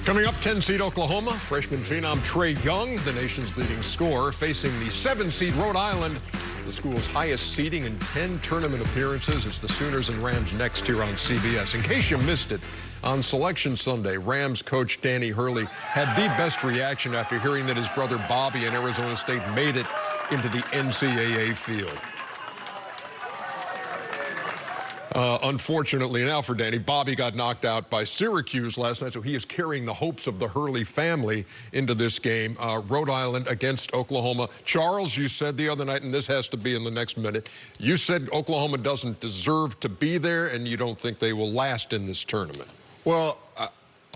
Coming up, 10-seed Oklahoma, freshman phenom Trae Young, the nation's leading scorer, facing the 7-seed Rhode Island, the school's highest seeding in 10 tournament appearances. It's the Sooners and Rams next here on CBS. In case you missed it, on Selection Sunday, Rams coach Danny Hurley had the best reaction after hearing that his brother Bobby in Arizona State made it into the NCAA field. Unfortunately now for Danny, Bobby got knocked out by Syracuse last night, so he is carrying the hopes of the Hurley family into this game. Rhode Island against Oklahoma. Charles, you said the other night, and this has to be in the next minute, you said Oklahoma doesn't deserve to be there, and you don't think they will last in this tournament. Well,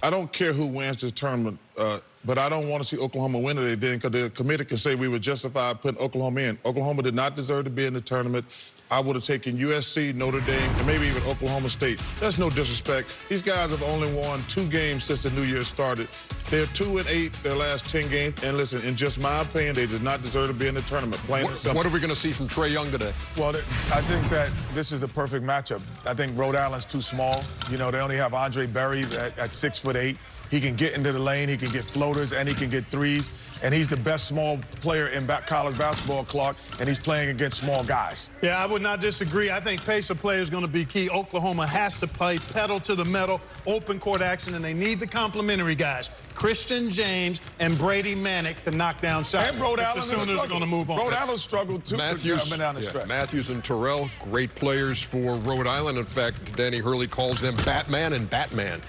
I don't care who wins this tournament, but I don't want to see Oklahoma win it. They didn't, because the committee can say we were justified putting Oklahoma in. Oklahoma did not deserve to be in the tournament. I would have taken USC, Notre Dame, and maybe even Oklahoma State. That's no disrespect. These guys have only won 2 games since the new year started. They're 2-8 their last 10 games. And listen, in just my opinion, they did not deserve to be in the tournament. Plain and simple. What are we going to see from Trae Young today? Well, I think that this is the perfect matchup. I think Rhode Island's too small. You know, they only have Andre Berry at 6'8". He can get into the lane, he can get floaters, and he can get threes. And he's the best small player in college basketball, Clark, and he's playing against small guys. Yeah, I would not disagree. I think pace of play is going to be key. Oklahoma has to play pedal to the metal, open court action, and they need the complementary guys, Christian James and Brady Manick, to knock down shots. And Rhode Island the Sooners are going to move on. Rhode Island struggled too Matthews, down the stretch. Matthews and Terrell, great players for Rhode Island. In fact, Danny Hurley calls them Batman and Batman.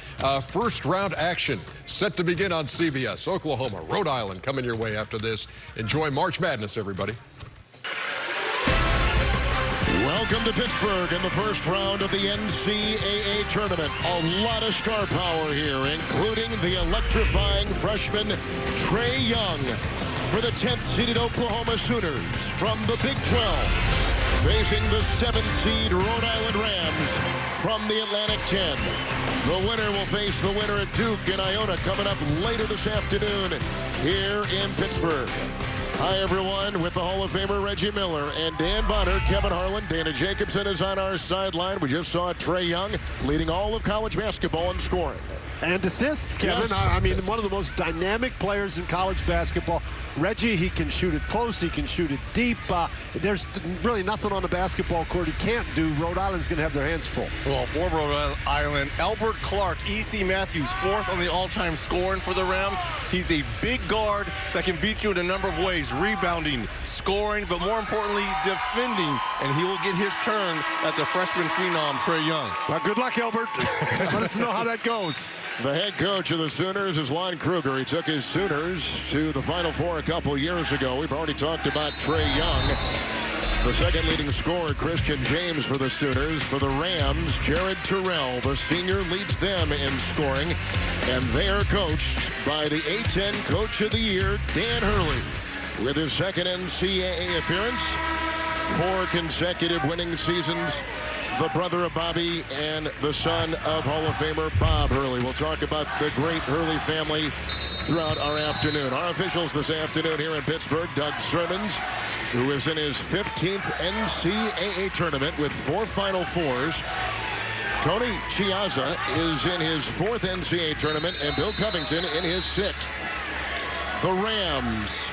First round action set to begin on CBS. Oklahoma, Rhode Island coming your way after this. Enjoy March Madness, everybody. Welcome to Pittsburgh in the first round of the NCAA tournament. A lot of star power here, including the electrifying freshman Trae Young for the 10th-seeded Oklahoma Sooners from the Big 12, facing the 7th-seed Rhode Island Rams from the Atlantic 10. The winner will face the winner at Duke and Iona coming up later this afternoon here in Pittsburgh. Hi, everyone, with the Hall of Famer Reggie Miller and Dan Bonner, Kevin Harlan. Dana Jacobson is on our sideline. We just saw Trae Young leading all of college basketball in scoring. And assists, Kevin. Yes. I mean, one of the most dynamic players in college basketball. Reggie, he can shoot it close, he can shoot it deep. There's really nothing on the basketball court he can't do. Rhode Island's going to have their hands full. Well, for Rhode Island, Albert Clark, E.C. Matthews, 4th on the all-time scoring for the Rams. He's a big guard that can beat you in a number of ways, rebounding, scoring, but more importantly, defending. And he will get his turn at the freshman phenom, Trae Young. Well, good luck, Albert. Let us know how that goes. The head coach of the Sooners is Lon Kruger. He took his Sooners to the Final Four a couple years ago. We've already talked about Trae Young. The second leading scorer, Christian James for the Sooners. For the Rams, Jared Terrell, the senior, leads them in scoring. And they are coached by the A-10 Coach of the Year, Dan Hurley. With his second NCAA appearance, 4 consecutive winning seasons. The brother of Bobby and the son of Hall of Famer Bob Hurley. We'll talk about the great Hurley family throughout our afternoon. Our officials this afternoon here in Pittsburgh, Doug Sermons, who is in his 15th NCAA tournament with 4 Final Fours. Tony Chiazza is in his 4th NCAA tournament, and Bill Covington in his 6th. The Rams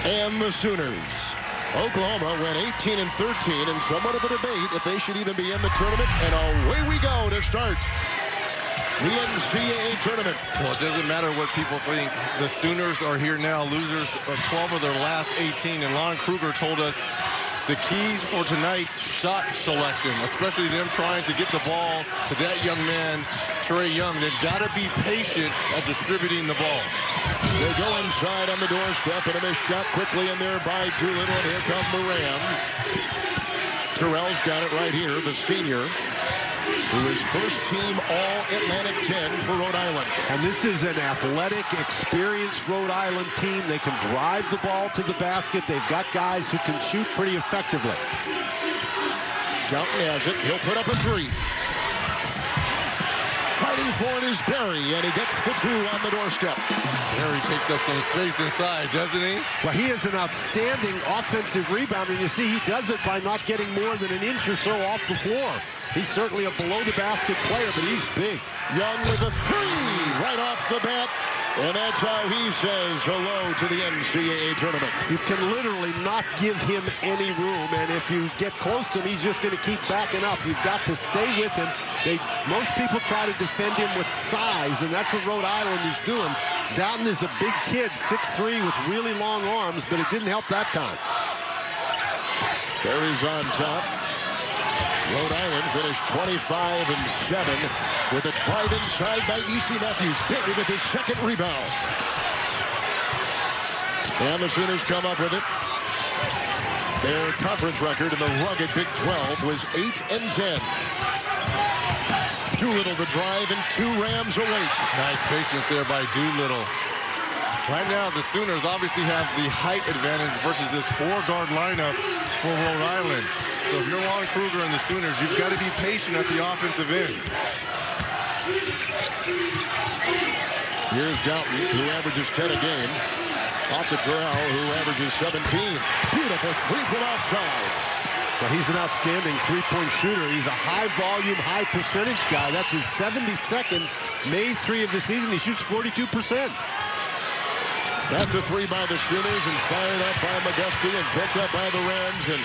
and the Sooners. Oklahoma went 18-13 in somewhat of a debate if they should even be in the tournament. And away we go to start the NCAA tournament. Well, it doesn't matter what people think. The Sooners are here now, losers of 12 of their last 18. And Lon Kruger told us the keys for tonight, shot selection, especially them trying to get the ball to that young man, Trae Young. They've got to be patient at distributing the ball. They go inside on the doorstep, and a missed shot quickly in there by Doolittle, and here come the Rams. Terrell's got it right here, the senior, who is first team All-Atlantic 10 for Rhode Island. And this is an athletic, experienced Rhode Island team. They can drive the ball to the basket. They've got guys who can shoot pretty effectively. Downton has it. He'll put up a 3. Fighting for it is Berry, and he gets the 2 on the doorstep. Berry takes up some space inside, doesn't he? Well, he is an outstanding offensive rebounder, and you see he does it by not getting more than an inch or so off the floor. He's certainly a below-the-basket player, but he's big. Young with a 3. right off the bat. And that's how he says hello to the NCAA tournament. You can literally not give him any room, and if you get close to him, he's just going to keep backing up. You've got to stay with him. Most people try to defend him with size, and that's what Rhode Island is doing. Dowden is a big kid, 6'3", with really long arms, but it didn't help that time. Berry's on top. Rhode Island finished 25-7 with a drive inside by E.C. Matthews. Berry with his second rebound. And the Sooners come up with it. Their conference record in the rugged Big 12 was 8-10. Doolittle the drive and 2 Rams await. Nice patience there by Doolittle. Right now, the Sooners obviously have the height advantage versus this 4-guard lineup for Rhode Island. So if you're Lon Kruger and the Sooners, you've got to be patient at the offensive end. Here's Doughton, who averages 10 a game. Off to Terrell, who averages 17. Beautiful three from outside. But he's an outstanding three-point shooter. He's a high-volume, high-percentage guy. That's his 72nd made 3 of the season. He shoots 42%. That's a 3 by the Sooners and fired up by McGusty and picked up by the Rams. And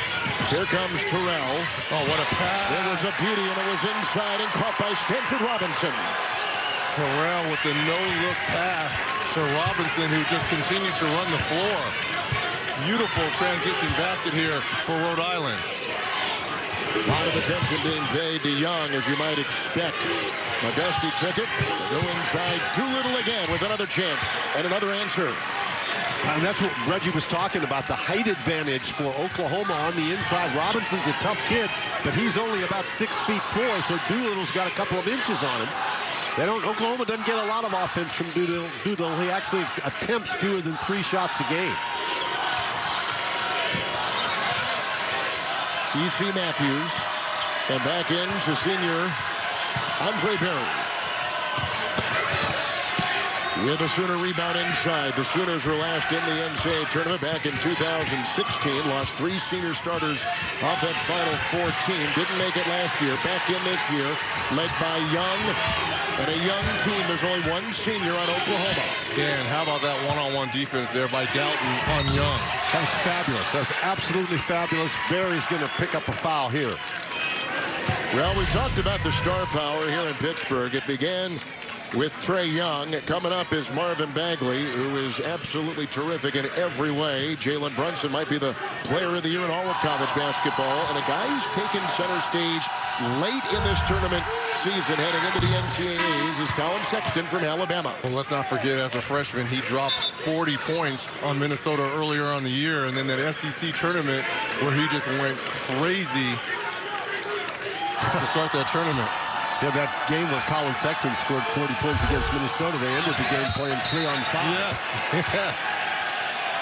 here comes Terrell. Oh, what a pass. There was a beauty, and it was inside and caught by Stanford Robinson. Terrell with the no-look pass to Robinson, who just continued to run the floor. Beautiful transition basket here for Rhode Island. A lot of attention being paid to Young, as you might expect. McGusty took it. Go inside. Doolittle again with another chance and another answer. And that's what Reggie was talking about, the height advantage for Oklahoma on the inside. Robinson's a tough kid, but he's only about 6'4", so Doolittle's got a couple of inches on him. Oklahoma doesn't get a lot of offense from Doolittle. He actually attempts fewer than 3 shots a game. E.C. Matthews, and back in to senior Andre Berry. With a Sooner rebound inside. The Sooners were last in the NCAA tournament back in 2016. Lost 3 senior starters off that Final Four team. Didn't make it last year. Back in this year, led by Young. And a young team. There's only 1 senior on Oklahoma. Dan, how about that one-on-one defense there by Doughton on Young? That was fabulous. That was absolutely fabulous. Berry's going to pick up a foul here. Well, we talked about the star power here in Pittsburgh. It began with Trae Young. Coming up is Marvin Bagley, who is absolutely terrific in every way. Jalen Brunson might be the player of the year in all of college basketball. And a guy who's taken center stage late in this tournament season heading into the NCAAs is Colin Sexton from Alabama. Well, let's not forget, as a freshman, he dropped 40 points on Minnesota earlier on the year. And then that SEC tournament where he just went crazy to start that tournament. Yeah, that game where Colin Sexton scored 40 points against Minnesota, they ended the game playing 3-on-5. Yes, yes.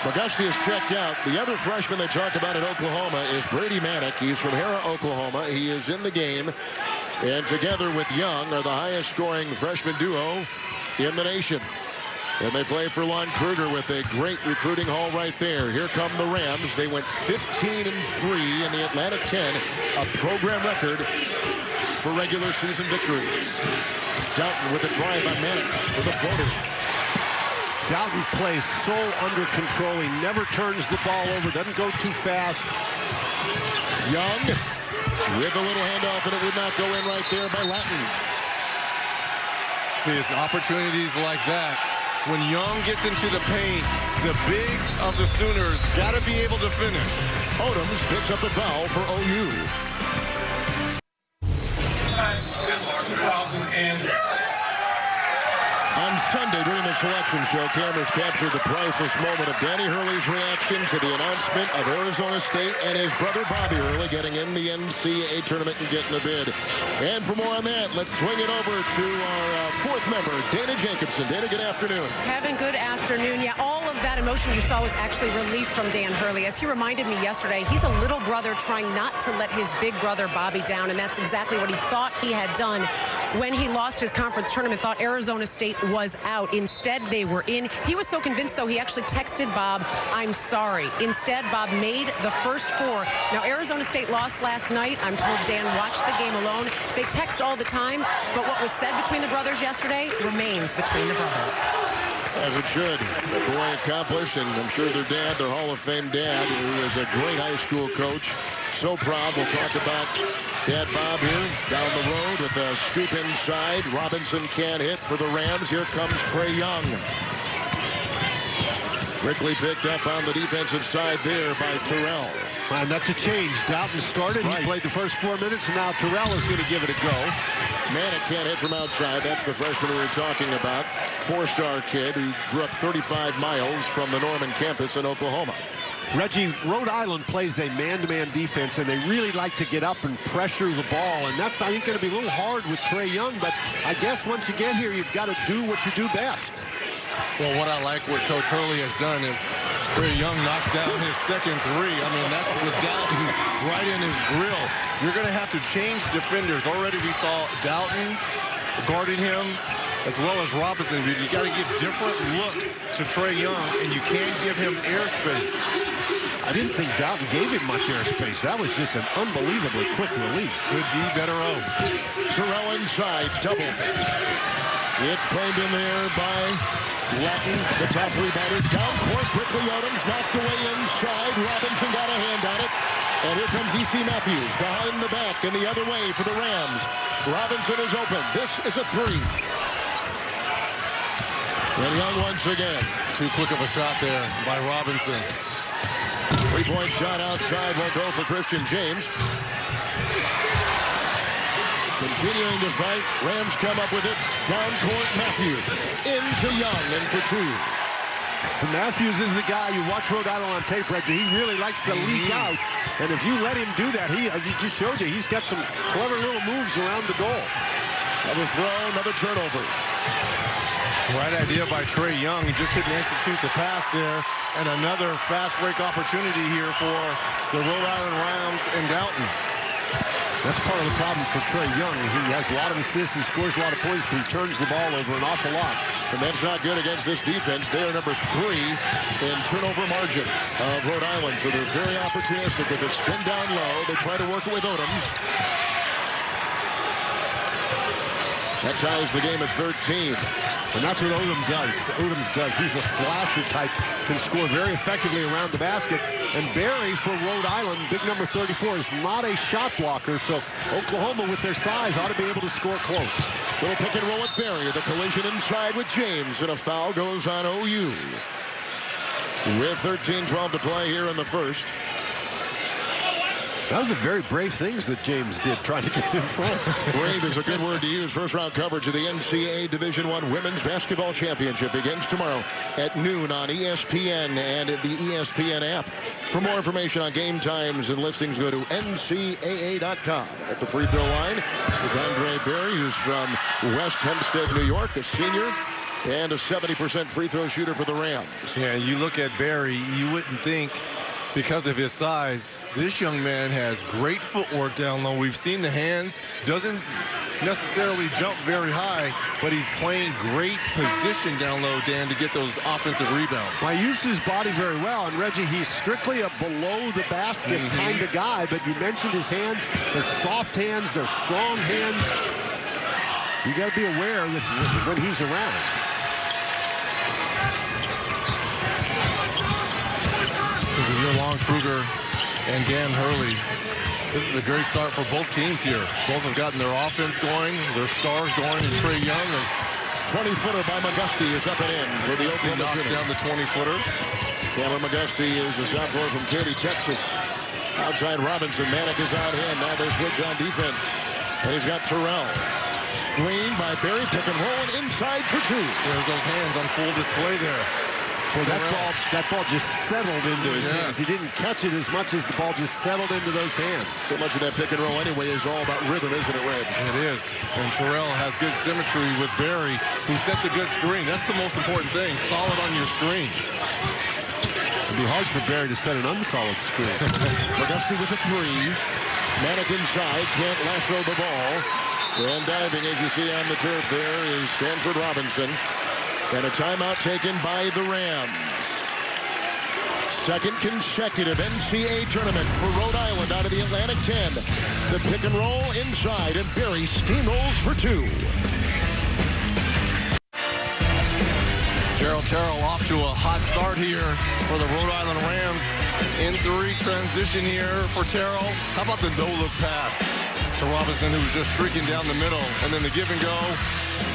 McGusty is checked out. The other freshman they talk about at Oklahoma is Brady Manick. He's from Hera, Oklahoma. He is in the game. And together with Young are the highest scoring freshman duo in the nation. And they play for Lon Kruger with a great recruiting haul right there. Here come the Rams. They went 15-3 in the Atlantic 10, a program record for regular season victories. Doughton with a drive by Manick with a floater. Doughton plays so under control. He never turns the ball over, doesn't go too fast. Young with a little handoff, and it would not go in right there by Latin. See, it's opportunities like that. When Young gets into the paint, the bigs of the Sooners got to be able to finish. Odoms picks up the foul for OU. On Sunday during the selection show, cameras captured the priceless moment of Danny Hurley's reaction to the announcement of Arizona State and his brother Bobby Hurley getting in the NCAA tournament and getting a bid. And for more on that, let's swing it over to our 4th member, Dana Jacobson. Dana, good afternoon. Kevin, good afternoon. Yeah, all of that emotion you saw was actually relief from Dan Hurley. As he reminded me yesterday, he's a little brother trying not to let his big brother Bobby down, and that's exactly what he thought he had done when he lost his conference tournament, thought Arizona State was out. Instead, they were in. He was so convinced, though, he actually texted Bob, "I'm sorry." Instead, Bob made the first 4. Now, Arizona State lost last night. I'm told Dan watched the game alone. They text all the time, but what was said between the brothers yesterday remains between the brothers. As it should. The boy accomplished, and I'm sure their dad, their Hall of Fame dad, who was a great high school coach, so proud. We'll talk about Dad Bob here down the road with a scoop inside. Robinson can't hit for the Rams. Here comes Trae Young. Quickly picked up on the defensive side there by Terrell. And that's a change. Dalton started. He played the first 4 minutes, and now Terrell is going to give it a go. Manick can't hit from outside. That's the freshman we were talking about. 4-star kid who grew up 35 miles from the Norman campus in Oklahoma. Reggie, Rhode Island plays a man-to-man defense, and they really like to get up and pressure the ball. And that's, I think, going to be a little hard with Trae Young. But I guess once you get here, you've got to do what you do best. Well, what I like what Coach Hurley has done is Trae Young knocks down his second 3. I mean, that's with Dalton right in his grill. You're going to have to change defenders. Already we saw Dalton guarding him as well as Robinson. But you got to give different looks to Trae Young, and you can't give him airspace. I didn't think Dalton gave him much airspace. That was just an unbelievably quick release. Good D, better O. Terrell inside, double. It's claimed in there by Latin, the top rebounder. Down court quickly, Odoms knocked away inside. Robinson got a hand on it. And here comes E.C. Matthews behind the back and the other way for the Rams. Robinson is open. This is a 3. And Young once again. Too quick of a shot there by Robinson. 3-point shot outside will go for Christian James. Continuing to fight. Rams come up with it. Down court, Matthews. Into Young and for 2. Matthews is the guy, you watch Rhode Island on tape, Reggie, he really likes to leak out. And if you let him do that, he just showed you, he's got some clever little moves around the goal. Another throw, another turnover. Right idea by Trae Young. He just couldn't execute the pass there. And another fast break opportunity here for the Rhode Island Rams and Dalton. That's part of the problem for Trae Young. He has a lot of assists, he scores a lot of points, but he turns the ball over an awful lot. And that's not good against this defense. They are number 3 in turnover margin of Rhode Island. So they're very opportunistic with the spin down low. They try to work it with Odoms. That ties the game at 13. And that's what Odoms does. He's a slasher type, can score very effectively around the basket. And Barry for Rhode Island, big number 34, is not a shot blocker. So Oklahoma, with their size, ought to be able to score close. Little pick and roll with Barry. The collision inside with James. And a foul goes on OU. With 13-12 to play here in the first. That was a very brave things that James did, trying to get in front. Brave is a good word to use. First-round coverage of the NCAA Division I Women's Basketball Championship begins tomorrow at noon on ESPN and the ESPN app. For more information on game times and listings, go to ncaa.com. At the free throw line is Andre Berry, who's from West Hempstead, New York, a senior, and a 70% free throw shooter for the Rams. Yeah, you look at Barry, you wouldn't think, because of his size, this young man has great footwork down low. We've seen the hands, doesn't necessarily jump very high, but he's playing great position down low, Dan, to get those offensive rebounds. Well, he uses his body very well, and Reggie, he's strictly a below-the-basket kind of guy, but you mentioned his hands. They're soft hands, they're strong hands. You got to be aware that when he's around. Lon Kruger and Dan Hurley. This is a great start for both teams here. Both have gotten their offense going, their stars going, and Trae Young is 20-footer by McGusty is up and in for the Oklahoma knocks City. down the 20-footer. Cameron McGusty is a sophomore from Katy, Texas. Outside Robinson, Manick is out here. Now they switch on defense. And he's got Terrell. Screen by Barry, pick and roll, and inside for 2. There's those hands on full display there. Well, that ball just settled into his hands. He didn't catch it as much as the ball just settled into those hands. So much of that pick and roll anyway is all about rhythm, isn't it, Reg? It is. And Terrell has good symmetry with Barry, who sets a good screen. That's the most important thing, solid on your screen. It'd be hard for Barry to set an unsolid screen. McGusty with a 3. Manick inside, can't lasso the ball. And diving, as you see on the turf there, is Stanford Robinson. And a timeout taken by the Rams. Second consecutive NCAA tournament for Rhode Island out of the Atlantic 10. The pick and roll inside, and Barry steamrolls for 2. Gerald Terrell off to a hot start here for the Rhode Island Rams. In 3 transition here for Terrell. How about the no-look pass to Robinson, who was just streaking down the middle, and then the give and go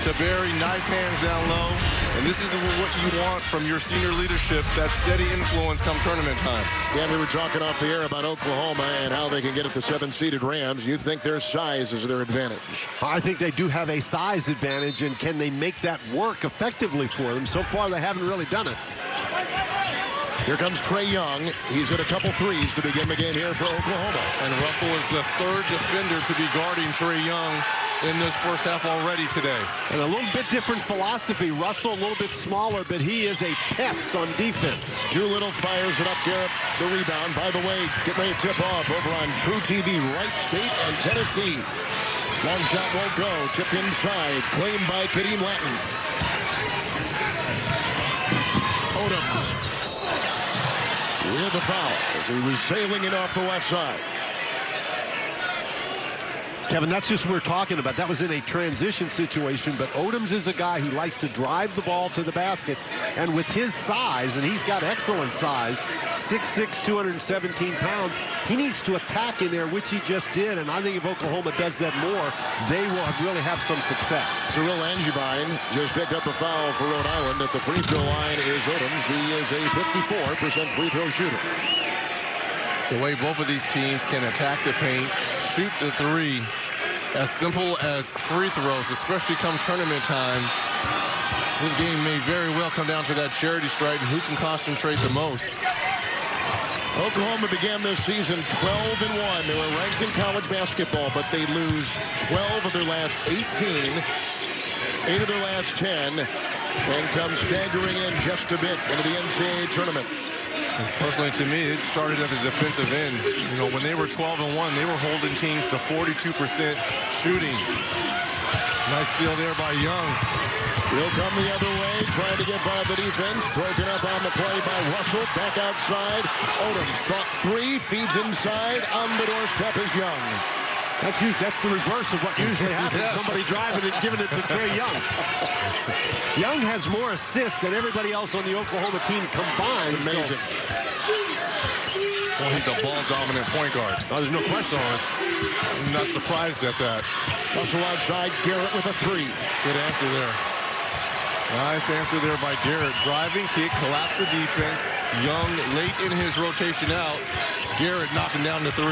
to Barry. Nice hands down low. And this is what you want from your senior leadership, that steady influence come tournament time. Yeah, we were talking off the air about Oklahoma and how they can get at the 7-seeded Rams. You think their size is their advantage? I think they do have a size advantage, and can they make that work effectively for them? So far, they haven't really done it. Here comes Trey Young. He's hit a couple threes to begin the game here for Oklahoma. And Russell is the 3rd defender to be guarding Trey Young in this first half already today. And a little bit different philosophy. Russell a little bit smaller, but he is a pest on defense. Doolittle fires it up, Garrett. The rebound, by the way, getting ready to tip off over on True TV, Wright State and Tennessee. Long shot won't go. Tipped inside. Claimed by Kadeem Latin. Odoms with the foul as he was sailing in off the left side. Kevin, that's just what we're talking about. That was in a transition situation, but Odoms is a guy who likes to drive the ball to the basket, and with his size, and he's got excellent size, 6'6", 217 pounds, he needs to attack in there, which he just did, and I think if Oklahoma does that more, they will really have some success. Cyril Langevine just picked up a foul for Rhode Island. At the free throw line is Odoms. He is a 54% free throw shooter. The way both of these teams can attack the paint, shoot the 3, as simple as free throws, especially come tournament time. This game may very well come down to that charity stripe and who can concentrate the most. Oklahoma began this season 12-1. They were ranked in college basketball, but they lose 12 of their last 18, 8 of their last 10, and come staggering in just a bit into the NCAA tournament. And personally, to me, it started at the defensive end. You know, when they were 12-1, they were holding teams to 42% shooting. Nice steal there by Young. He'll come the other way, trying to get by the defense. Broken up on the play by Russell. Back outside. Odoms thought 3, feeds inside. On the doorstep is Young. That's the reverse of what usually happens. Yes. Somebody driving and giving it to Trey Young. Young has more assists than everybody else on the Oklahoma team combined. It's amazing. Well, he's a ball-dominant point guard. Oh, there's no question. I'm not surprised at that. Russell outside. Garrett with a 3. Good answer there. Nice answer there by Garrett. Driving kick, collapse the defense. Young late in his rotation out. Garrett knocking down the 3.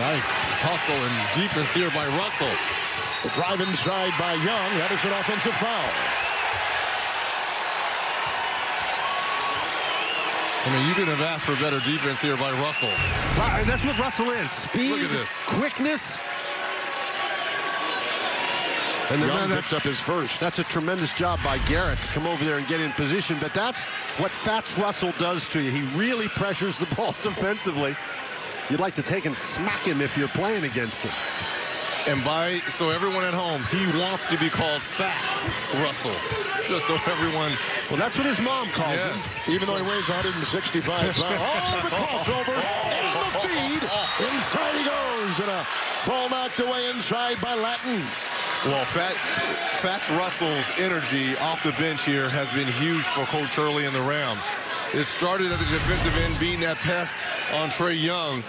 Nice hustle and defense here by Russell. The drive inside by Young. That is an offensive foul. I mean, you could have asked for better defense here by Russell. Right, and that's what Russell is. Speed, look at this. Quickness. And Young picks up his first. That's a tremendous job by Garrett to come over there and get in position. But that's what Fats Russell does to you. He really pressures the ball defensively. You'd like to take and smack him if you're playing against him. And so everyone at home, he wants to be called Fats Russell. Just so everyone... Well, that's what his mom calls him. Even though he weighs 165 pounds. Oh, the crossover. And the feed. Inside he goes. And a ball knocked away inside by Latin. Well, Fats Russell's energy off the bench here has been huge for Coach Hurley and the Rams. It started at the defensive end, being that pest on Trey Young.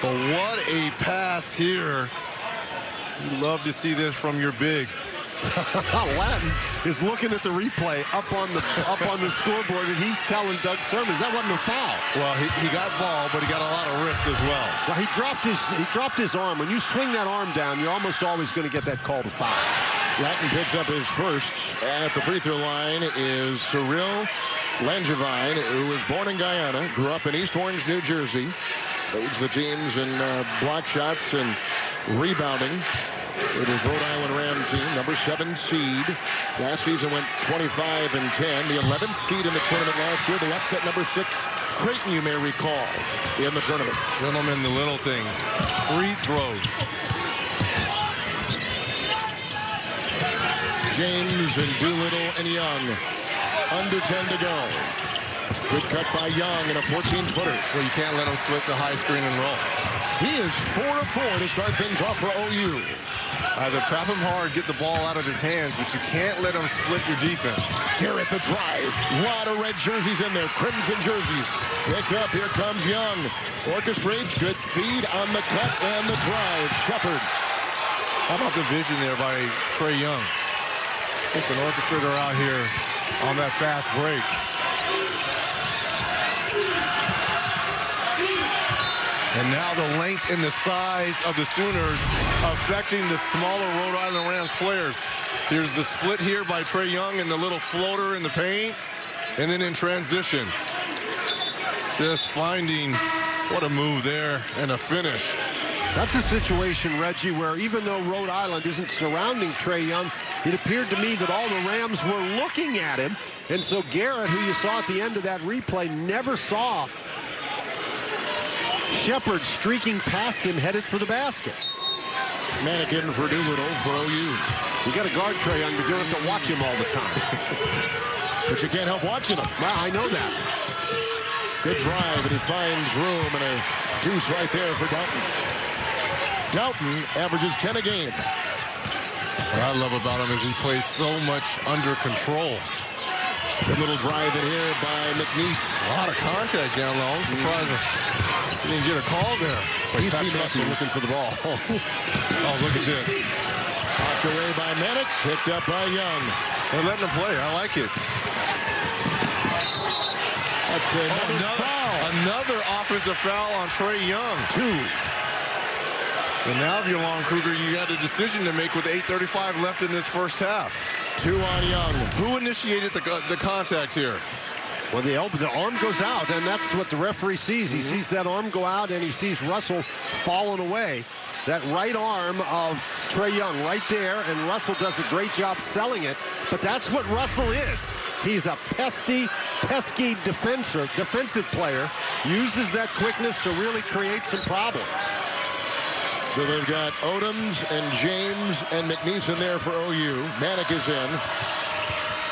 But what a pass here. You'd love to see this from your bigs. Latin is looking at the replay up on the scoreboard, and he's telling Doug Sermons that wasn't a foul. Well, he got ball, but he got a lot of wrist as well. Well, he dropped his arm. When you swing that arm down, you're almost always going to get that called a foul. Latin picks up his first. At the free throw line is Cyril Langevine, who was born in Guyana, grew up in East Orange, New Jersey. Leads the teams in block shots and rebounding. It is Rhode Island Ram team, number 7 seed. Last season went 25-10. The 11th seed in the tournament last year. The upset number 6, Creighton, you may recall, in the tournament. Gentlemen, the little things. Free throws. James and Doolittle and Young. Under 10 to go. Good cut by Young and a 14-footer. Well, you can't let him split the high screen and roll. He is 4 of 4 to start things off for OU. Either trap him hard, get the ball out of his hands, but you can't let him split your defense. Garrett the drive. A lot of red jerseys in there. Crimson jerseys. Picked up. Here comes Young. Orchestrates. Good feed on the cut and the drive. Shepard. How about the vision there by Trae Young? Just an orchestrator out here on that fast break. And now the length and the size of the Sooners affecting the smaller Rhode Island Rams players. There's the split here by Trae Young and the little floater in the paint. And then in transition. Just finding what a move there and a finish. That's a situation, Reggie, where even though Rhode Island isn't surrounding Trae Young, it appeared to me that all the Rams were looking at him. And so Garrett, who you saw at the end of that replay, never saw Shepard streaking past him, headed for the basket. Mannequin for Doolittle for OU. You got to guard Trae Young, but you don't have to watch him all the time. But you can't help watching him. Well, I know that. Good drive, and he finds room and a juice right there for Doughton. Doughton averages 10 a game. What I love about him is he plays so much under control. Good little drive in here by McNeese. A lot of contact down low. I'm surprised he didn't get a call there. He's looking for the ball. Oh, look at this. Knocked away by Manick, picked up by Young. They're letting him play. I like it. That's another foul. Another offensive foul on Trae Young. 2. And now if you're Lon Kruger, you got a decision to make with 8:35 left in this first half. 2 on Young. Who initiated the contact here? Well, the arm goes out, and that's what the referee sees. He sees that arm go out, and he sees Russell falling away. That right arm of Trae Young right there, and Russell does a great job selling it. But that's what Russell is. He's a pesky defensive player. Uses that quickness to really create some problems. So they've got Odoms and James and McNeese in there for OU. Manick is in.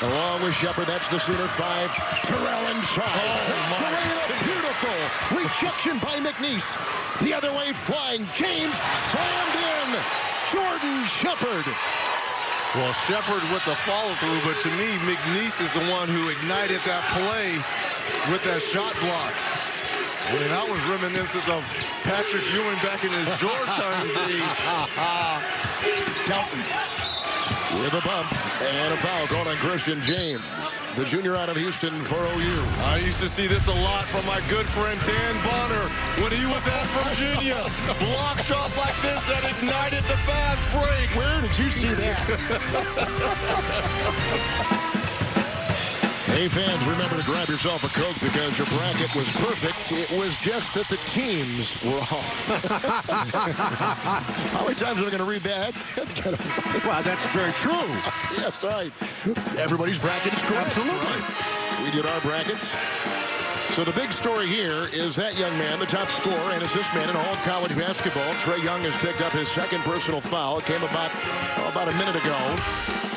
Along with Shepard, that's the Sooner 5. Terrell inside. Oh, beautiful rejection by McNeese. The other way flying. James slammed in. Jordan Shepard. Well, Shepard with the follow-through, but to me, McNeese is the one who ignited that play with that shot block. And that was reminiscent of Patrick Ewing back in his Georgetown days. Doughton with a bump and a foul called on Christian James, the junior out of Houston for OU. I used to see this a lot from my good friend Dan Bonner when he was at Virginia. Block shots like this that ignited the fast break. Where did you see that? Hey, fans, remember to grab yourself a Coke because your bracket was perfect. It was just that the teams were off. How many times are we going to read that? That's kind of funny. Well, that's very true. Yes, right. Everybody's bracket is correct. Absolutely. Right. We did our brackets. So the big story here is that young man, the top scorer and assist man in all of college basketball. Trae Young has picked up his second personal foul. It came about a minute ago.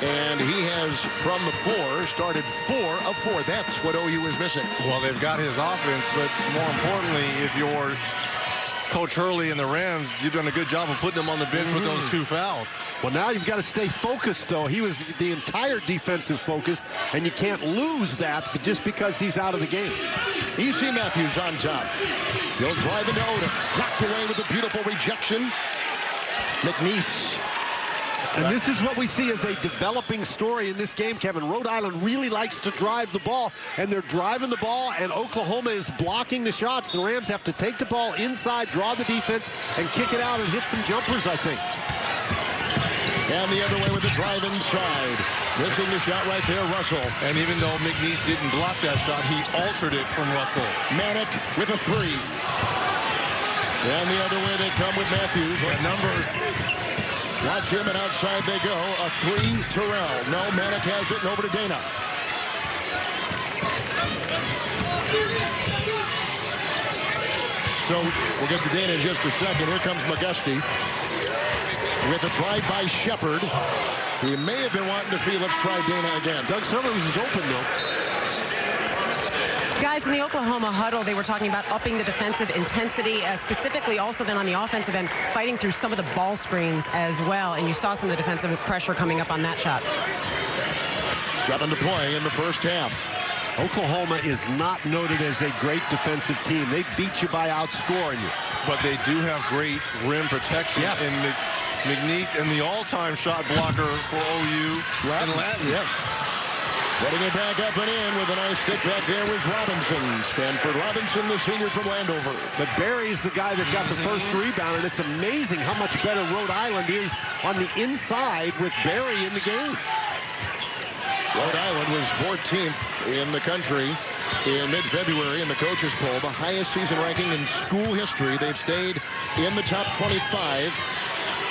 And he has, from the floor, started 4 of 4. That's what OU is missing. Well, they've got his offense, but more importantly, if you're Coach Hurley and the Rams, you've done a good job of putting him on the bench with those 2 fouls. Well, now you've got to stay focused, though. He was the entire defensive focus, and you can't lose that just because he's out of the game. E.C. Matthews on top. He'll drive into Odom. Knocked away with a beautiful rejection. McNeese. And this is what we see as a developing story in this game, Kevin. Rhode Island really likes to drive the ball, and they're driving the ball, and Oklahoma is blocking the shots. The Rams have to take the ball inside, draw the defense, and kick it out and hit some jumpers, I think. And the other way with the drive inside. Missing the shot right there, Russell. And even though McNeese didn't block that shot, he altered it from Russell. Manick with a 3. And the other way they come with Matthews. Numbers. Watch him, and outside they go. A 3, Terrell. No, Manick has it, and over to Dana. So we'll get to Dana in just a second. Here comes McGusty with a drive by Shepard. He may have been wanting to feel, let's try Dana again. Doug Summers is open, though. Guys, in the Oklahoma huddle, they were talking about upping the defensive intensity, specifically also then on the offensive end, fighting through some of the ball screens as well. And you saw some of the defensive pressure coming up on that shot. 7 to play in the first half. Oklahoma is not noted as a great defensive team. They beat you by outscoring you. But they do have great rim protection. Yes. And McNeese and the all-time shot blocker for OU and Latin. Yes. Putting it back up and in with a nice stick back there was Robinson. Stanford Robinson, the senior from Landover. But Barry is the guy that got the first rebound, and it's amazing how much better Rhode Island is on the inside with Barry in the game. Rhode Island was 14th in the country in mid-February in the coaches poll, the highest season ranking in school history. They've stayed in the top 25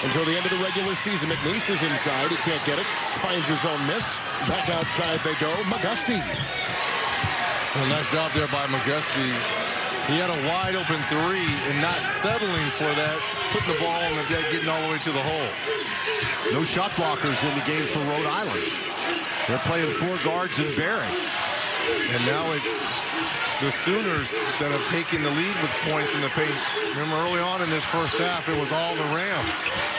until the end of the regular season. McNeese is inside. He can't get it. Finds his own miss. Back outside they go. McGusty. Well, nice job there by McGusty. He had a wide open three and not settling for that, putting the ball on the deck, getting all the way to the hole. No shot blockers in the game for Rhode Island. They're playing 4 guards and Barry. And now it's the Sooners that have taken the lead with points in the paint. Remember early on in this first half, it was all the Rams.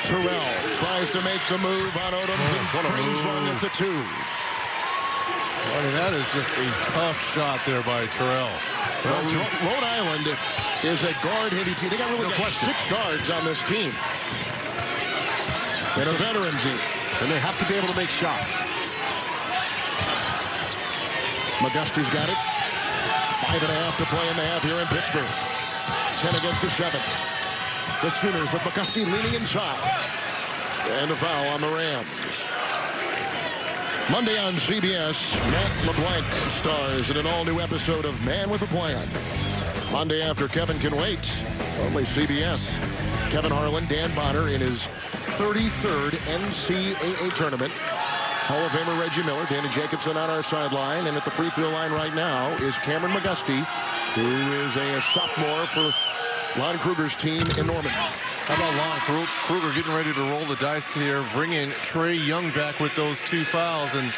Terrell tries to make the move on Odom. What a Trains move. one. It's a 2. I mean, that is just a tough shot there by Terrell. Well, Rhode Island is a guard-heavy team. They got really got 6 guards on this team. And a veteran team. And they have to be able to make shots. McGusty's got it. 5.5 to play in the half here in Pittsburgh. 10 against the 7. The Sooners with McGusty leaning inside. And a foul on the Rams. Monday on CBS, Matt LeBlanc stars in an all-new episode of Man with a Plan. Monday after Kevin Can Wait, only CBS. Kevin Harlan, Dan Bonner in his 33rd NCAA tournament. Hall of Famer Reggie Miller, Danny Jacobson on our sideline, and at the free throw line right now is Cameron McGusty, who is a sophomore for Lon Kruger's team in Norman. How about Lon Kruger getting ready to roll the dice here, bringing Trey Young back with those 2 fouls. And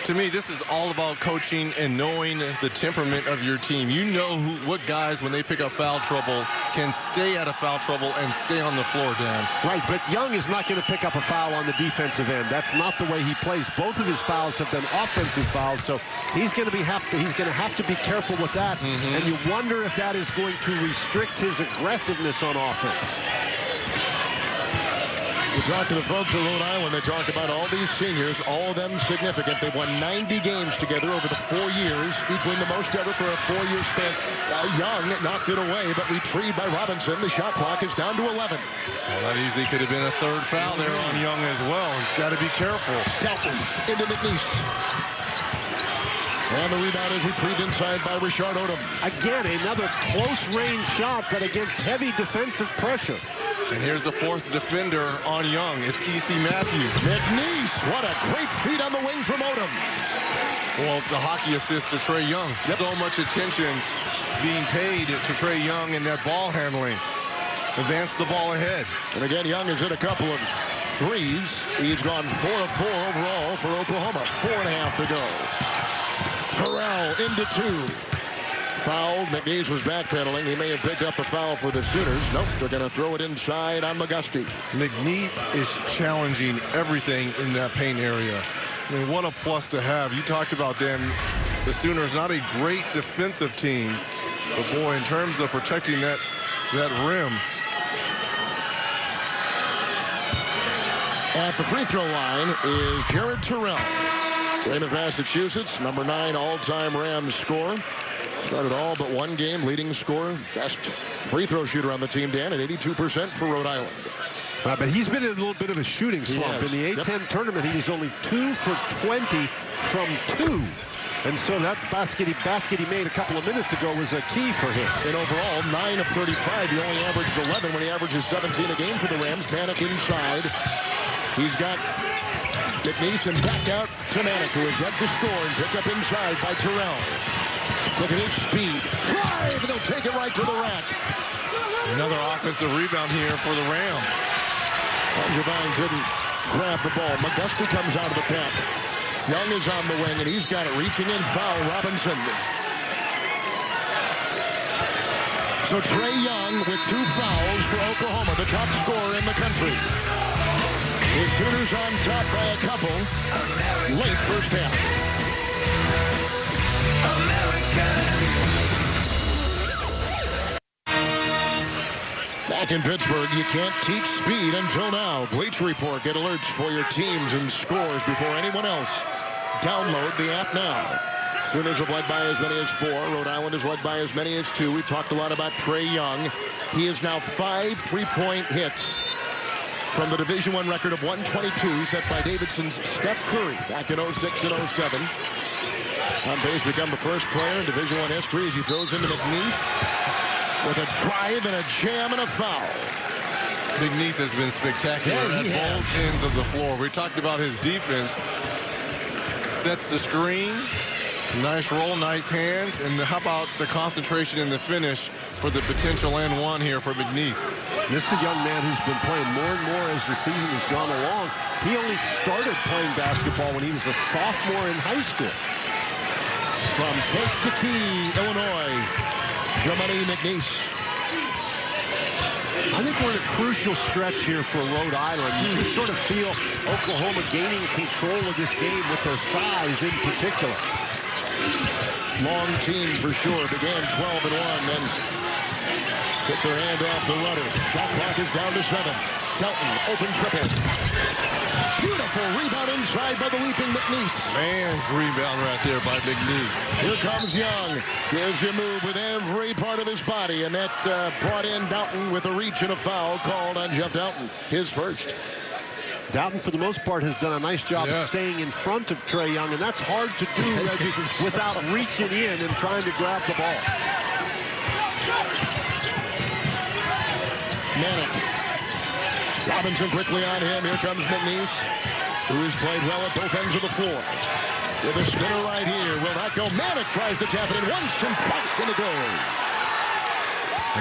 to me, this is all about coaching and knowing the temperament of your team. You know what guys, when they pick up foul trouble, can stay out of foul trouble and stay on the floor, Dan. Right, but Young is not going to pick up a foul on the defensive end. That's not the way he plays. Both of his fouls have been offensive fouls, so he's going to have to be careful with that. And you wonder if that is going to restrict his aggressiveness on offense. We talk to the folks at Rhode Island. They talk about all these seniors, all of them significant. They've won 90 games together over the 4 years, equaling the most ever for a 4-year span. Young knocked it away, but retrieved by Robinson. The shot clock is down to 11. Well, that easily could have been a 3rd foul there on Young as well. He's got to be careful. Dalton into McNeese. And the rebound is retrieved inside by Richard Odom. Again, another close-range shot, but against heavy defensive pressure. And here's the 4th defender on Young. It's E.C. Matthews. McNeese, what a great feed on the wing from Odom. Well, the hockey assist to Trey Young. So much attention being paid to Trey Young and that ball handling. Advance the ball ahead. And again, Young is in a couple of threes. He's gone 4 of 4 overall for Oklahoma. 4.5 to go. Terrell into 2. Fouled. McNeese was backpedaling. He may have picked up the foul for the Sooners. Nope, they're going to throw it inside on McGusty. McNeese is challenging everything in that paint area. I mean, what a plus to have. You talked about, Dan, the Sooners, not a great defensive team, but boy, in terms of protecting that rim. At the free throw line is Jared Terrell. Reign of Massachusetts, number 9 all-time Rams scorer. Started all but 1 game, leading scorer, best free throw shooter on the team, Dan, at 82% for Rhode Island. But he's been in a little bit of a shooting slump. In the A-10 tournament, he was only 2 for 20 from 2. And so that basket he made a couple of minutes ago was a key for him. And overall, 9 of 35. He only averaged 11 when he averages 17 a game for the Rams. Manick inside. He's got McNeese and back out to Manick, who is yet to score and picked up inside by Terrell. Look at his speed. Drive, and they'll take it right to the rack. Another offensive rebound here for the Rams. Javine couldn't grab the ball. McGusty comes out of the pack. Young is on the wing, and he's got it. Reaching in, foul, Robinson. So Trae Young with 2 fouls for Oklahoma, the top scorer in the country. The Sooners on top by a couple. Late first half. Back in Pittsburgh, you can't teach speed until now. Bleacher Report, get alerts for your teams and scores before anyone else. Download the app now. Sooners have led by as many as 4. Rhode Island has led by as many as 2. We've talked a lot about Trae Young. He is now 5 3-point hits from the Division I record of 122 set by Davidson's Steph Curry back in 06 and 07. On base, become the first player in Division I history as he throws into McNeese with a drive and a jam and a foul. McNeese has been spectacular at both ends of the floor. We talked about his defense. Sets the screen. Nice roll, nice hands. And how about the concentration in the finish for the potential N1 here for McNeese? This is a young man who's been playing more and more as the season has gone along. He only started playing basketball when he was a sophomore in high school. From Kankakee, Illinois, Jamani McNeese. I think we're in a crucial stretch here for Rhode Island. You sort of feel Oklahoma gaining control of this game with their size in particular. Long team for sure. Began 12-1, then took their hand off the rudder. Shot clock is down to 7. Dalton, open triple. Beautiful rebound inside by the leaping McNeese. Man's rebound right there by McNeese. Here comes Young. Gives you move with every part of his body, and that brought in Dalton with a reach and a foul called on Jeff Dalton, his first. Dalton, for the most part, has done a nice job staying in front of Trae Young, and that's hard to do, Reggie, without reaching in and trying to grab the ball. Manic. Robinson quickly on him. Here comes McNeese, who has played well at both ends of the floor. With a spinner right here. Will not go. Manic tries to tap it in once and twice, and it goes.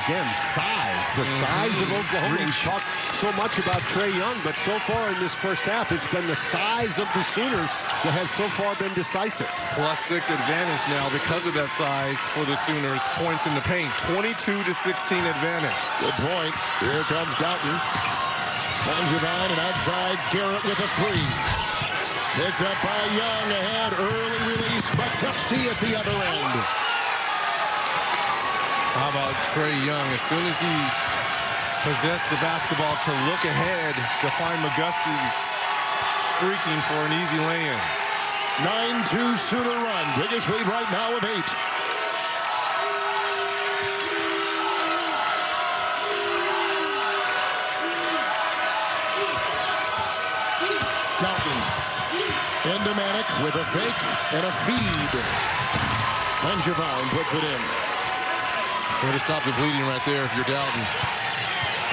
Again, size. The size of Oklahoma. We talk so much about Trae Young, but so far in this first half, it's been the size of the Sooners that has so far been decisive. +6 advantage now because of that size for the Sooners. Points in the paint. 22-16 advantage. Good point. Here comes Dalton. Langevin and outside Garrett with a 3. Picked up by Young ahead. Early release, but Gusty at the other end. How about Trae Young? As soon as he possessed the basketball to look ahead to find McGusty streaking for an easy lay-in. 9-2 Sooner run. Biggest lead right now of 8. Dalton into Manic with a fake and a feed. Langevin puts it in. Way to stop the bleeding right there if you're Dalton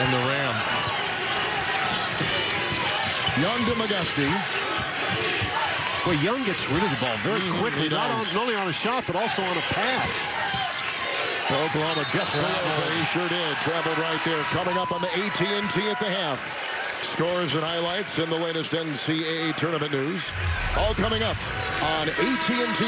and the Rams. Young to McGusty. Well, Young gets rid of the ball very quickly, not only on a shot, but also on a pass. Oklahoma just below. He sure did. Traveled right there. Coming up on the AT&T at the half. Scores and highlights and the latest NCAA tournament news. All coming up on AT&T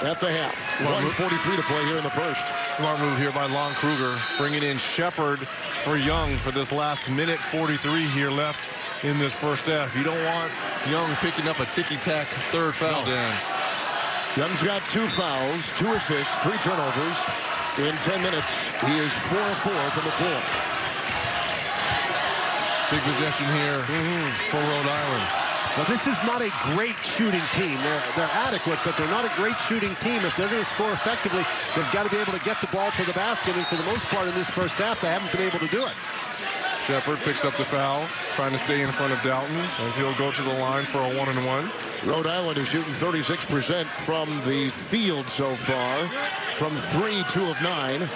at the half. 1:43 to play here in the first. Smart move here by Lon Kruger, bringing in Shepard for Young for this last minute 43 here left in this first half. You don't want Young picking up a ticky-tack third foul down. Young's got 2 fouls, 2 assists, 3 turnovers. In 10 minutes, he is 4 of 4 from the floor. Big possession here for Rhode Island. Well, this is not a great shooting team. They're adequate, but they're not a great shooting team. If they're going to score effectively, they've got to be able to get the ball to the basket, and for the most part in this first half, they haven't been able to do it. Shepard picks up the foul, trying to stay in front of Dalton as he'll go to the line for a 1-and-1. Rhode Island is shooting 36% from the field so far. From 3, 2 of 9.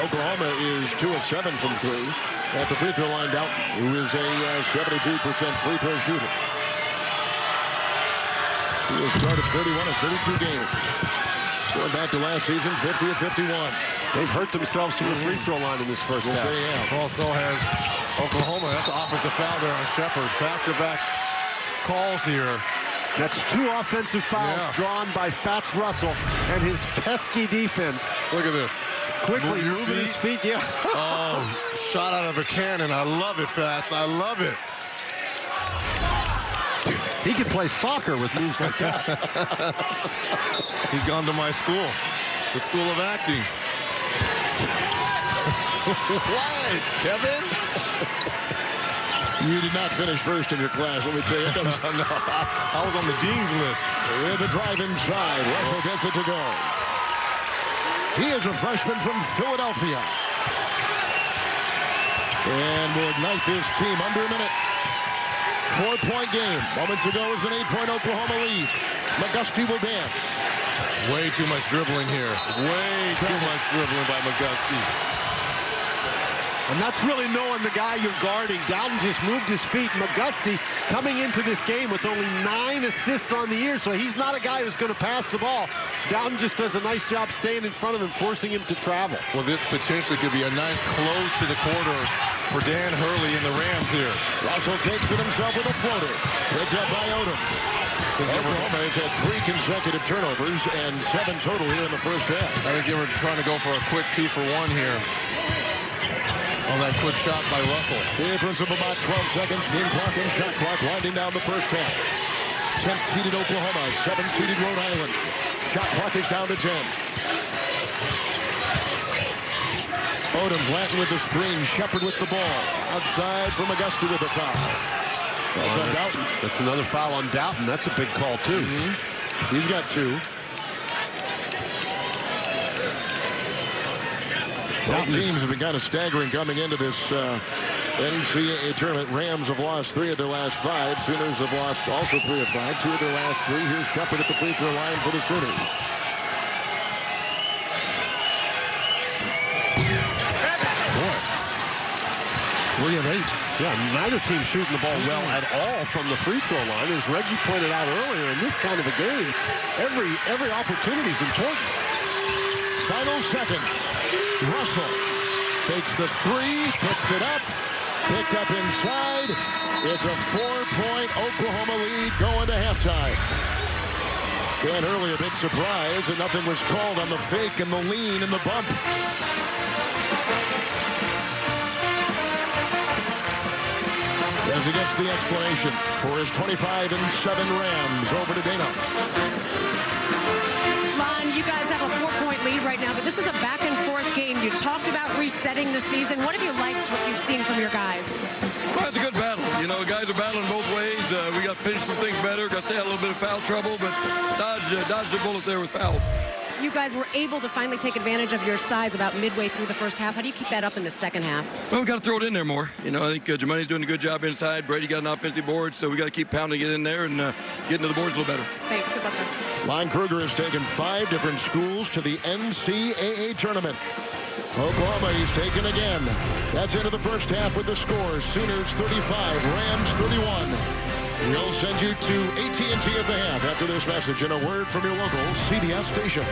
Oklahoma is 2 of 7 from 3. At the free throw line, Dalton, who is a 72% free throw shooter. He has started 31 of 32 games. Going back to last season, 50 of 51. They've hurt themselves from the free throw line in this first half. Also has Oklahoma. That's an offensive foul there on Shepard. Back-to-back calls here. That's 2 offensive fouls drawn by Fats Russell and his pesky defense. Look at this. Quickly moving his feet. Yeah. Oh, shot out of a cannon. I love it, Fats. I love it. He can play soccer with moves like that. He's gone to my school, the School of Acting. What, Kevin? You did not finish first in your class, let me tell you. No, I was on the dean's list. With the drive inside, Russell gets it to go. He is a freshman from Philadelphia. And will ignite this team under a minute. 4-point game. Moments ago was an 8-point Oklahoma lead. McGusty will dance. Way too much dribbling here. Way too much dribbling by McGusty. And that's really knowing the guy you're guarding. Dowden just moved his feet. McGusty coming into this game with only 9 assists on the year, so he's not a guy who's going to pass the ball. Dowden just does a nice job staying in front of him, forcing him to travel. Well, this potentially could be a nice close to the quarter for Dan Hurley and the Rams here. Russell takes it himself with a floater. Picked up by Odom. Oklahoma has had 3 consecutive turnovers and 7 total here in the first half. I think they were trying to go for a quick 2-for-1 here. On that quick shot by Russell. Difference of about 12 seconds. Game clock and shot clock winding down the first half. 10th seeded Oklahoma, 7th seeded Rhode Island. Shot clock is down to 10. Odom's laughing with the screen. Shepard with the ball. Outside for McGusty with a foul. That's on Doughton. That's another foul on Doughton. That's a big call, too. He's got 2. Both teams have been kind of staggering coming into this NCAA tournament. Rams have lost 3 of their last 5. Sooners have lost also 3 of 5. 2 of their last 3. Here's Shepard at the free throw line for the Sooners. Boy, 3 of 8. Yeah, neither team shooting the ball well at all from the free throw line. As Reggie pointed out earlier, in this kind of a game, every opportunity is important. Final seconds. Russell takes the 3, picks it up, picked up inside. It's a 4-point Oklahoma lead going to halftime. Dan Hurley a bit surprised that nothing was called on the fake and the lean and the bump. As he gets the explanation for his 25-7 Rams over to Dana. You guys have a 4-point lead right now, but this was a back-and-forth game. You talked about resetting the season. What have you liked, what you've seen from your guys? Well, it's a good battle. You know, guys are battling both ways. We got to finish some things better. Got to stay out a little bit of foul trouble, but dodged a bullet there with fouls. You guys were able to finally take advantage of your size about midway through the first half. How do you keep that up in the second half? Well, we got to throw it in there more. You know, I think Jermaine's doing a good job inside. Brady got an offensive board, so we got to keep pounding it in there and getting to the boards a little better. Thanks. Good luck, guys. Lon Kruger has taken 5 different schools to the NCAA tournament. Oklahoma he's taken again. That's into the first half with the scores. Sooners 35, Rams 31. We'll send you to AT&T at the half after this message and a word from your local CBS station.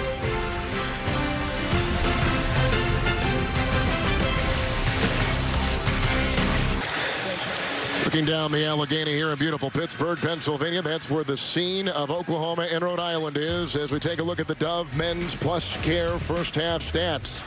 Looking down the Allegheny here in beautiful Pittsburgh, Pennsylvania. That's where the scene of Oklahoma and Rhode Island is as we take a look at the Dove Men's Plus Care first half stats.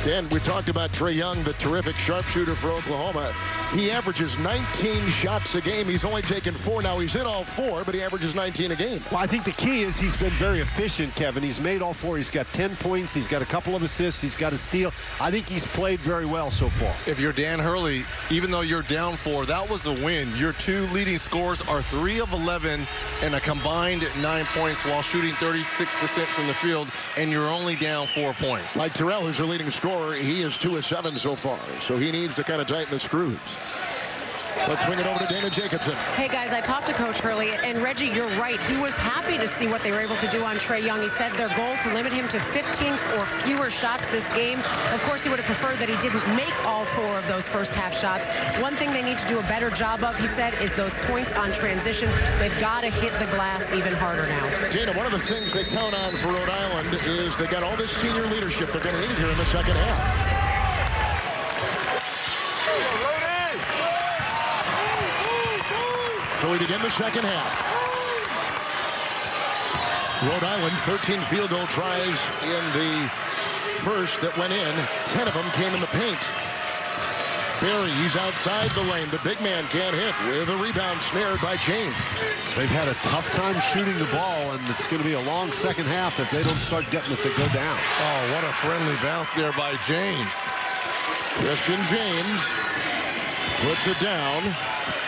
Dan, we talked about Trae Young, the terrific sharpshooter for Oklahoma. He averages 19 shots a game. He's only taken 4 now. He's hit all 4, but he averages 19 a game. Well, I think the key is he's been very efficient, Kevin. He's made all 4. He's got 10 points. He's got a couple of assists. He's got a steal. I think he's played very well so far. If you're Dan Hurley, even though you're down 4, that was a win. Your 2 leading scores are 3 of 11 and a combined 9 points while shooting 36% from the field, and you're only down 4 points. Like Terrell, who's their leading scorer, he is 2 of 7 so far, so he needs to kind of tighten the screws. Let's swing it over to Dana Jacobson. Hey, guys, I talked to Coach Hurley, and Reggie, you're right. He was happy to see what they were able to do on Trae Young. He said their goal to limit him to 15 or fewer shots this game. Of course, he would have preferred that he didn't make all 4 of those first half shots. One thing they need to do a better job of, he said, is those points on transition. They've got to hit the glass even harder now. Dana, one of the things they count on for Rhode Island is they got all this senior leadership they're going to need here in the second half. So we begin the second half. Rhode Island, 13 field goal tries in the first that went in. 10 of them came in the paint. Barry, he's outside the lane. The big man can't hit with a rebound snared by James. They've had a tough time shooting the ball, and it's going to be a long second half if they don't start getting it to go down. Oh, what a friendly bounce there by James. Christian James puts it down.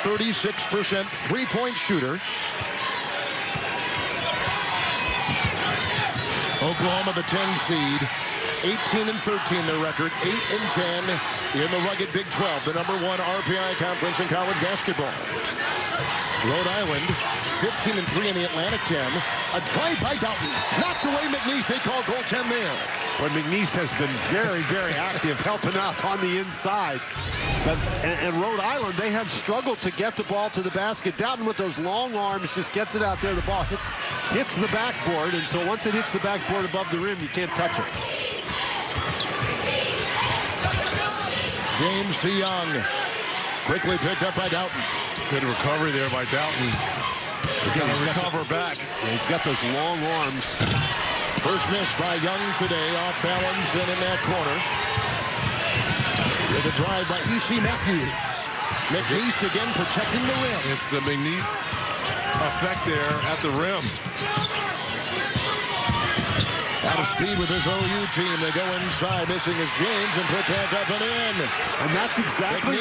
36% three-point shooter. Oklahoma, the 10 seed. 18-13 their record, 8-10 in the rugged Big 12, the #1 RPI conference in college basketball. Rhode Island, 15-3 in the Atlantic 10. A drive by Doughton, knocked away McNeese. They call goaltend there. But McNeese has been very, very active, helping out on the inside. But and Rhode Island, they have struggled to get the ball to the basket. Doughton with those long arms just gets it out there. The ball hits the backboard, and so once it hits the backboard above the rim, you can't touch it. James to Young. Quickly picked up by Doughton. Good recovery there by Doughton. Got to recover back. Yeah, he's got those long arms. First miss by Young today, off balance and in that corner. With a drive by E.C. Matthews. McNeese again protecting the rim. It's the McNeese effect there at the rim. Out of speed with his OU team. They go inside, missing is James, and put back up and in. And that's exactly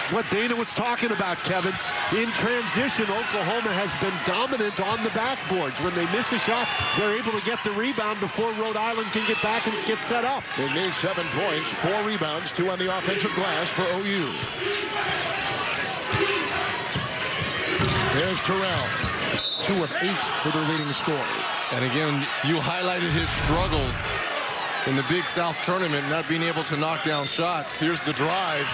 what Dana was talking about, Kevin. In transition, Oklahoma has been dominant on the backboards. When they miss a shot, they're able to get the rebound before Rhode Island can get back and get set up. They need 7 points, 4 rebounds, 2 on the offensive glass for OU. There's Terrell. 2 of 8 for their leading scorer. And again, you highlighted his struggles in the Big South tournament, not being able to knock down shots. Here's the drive.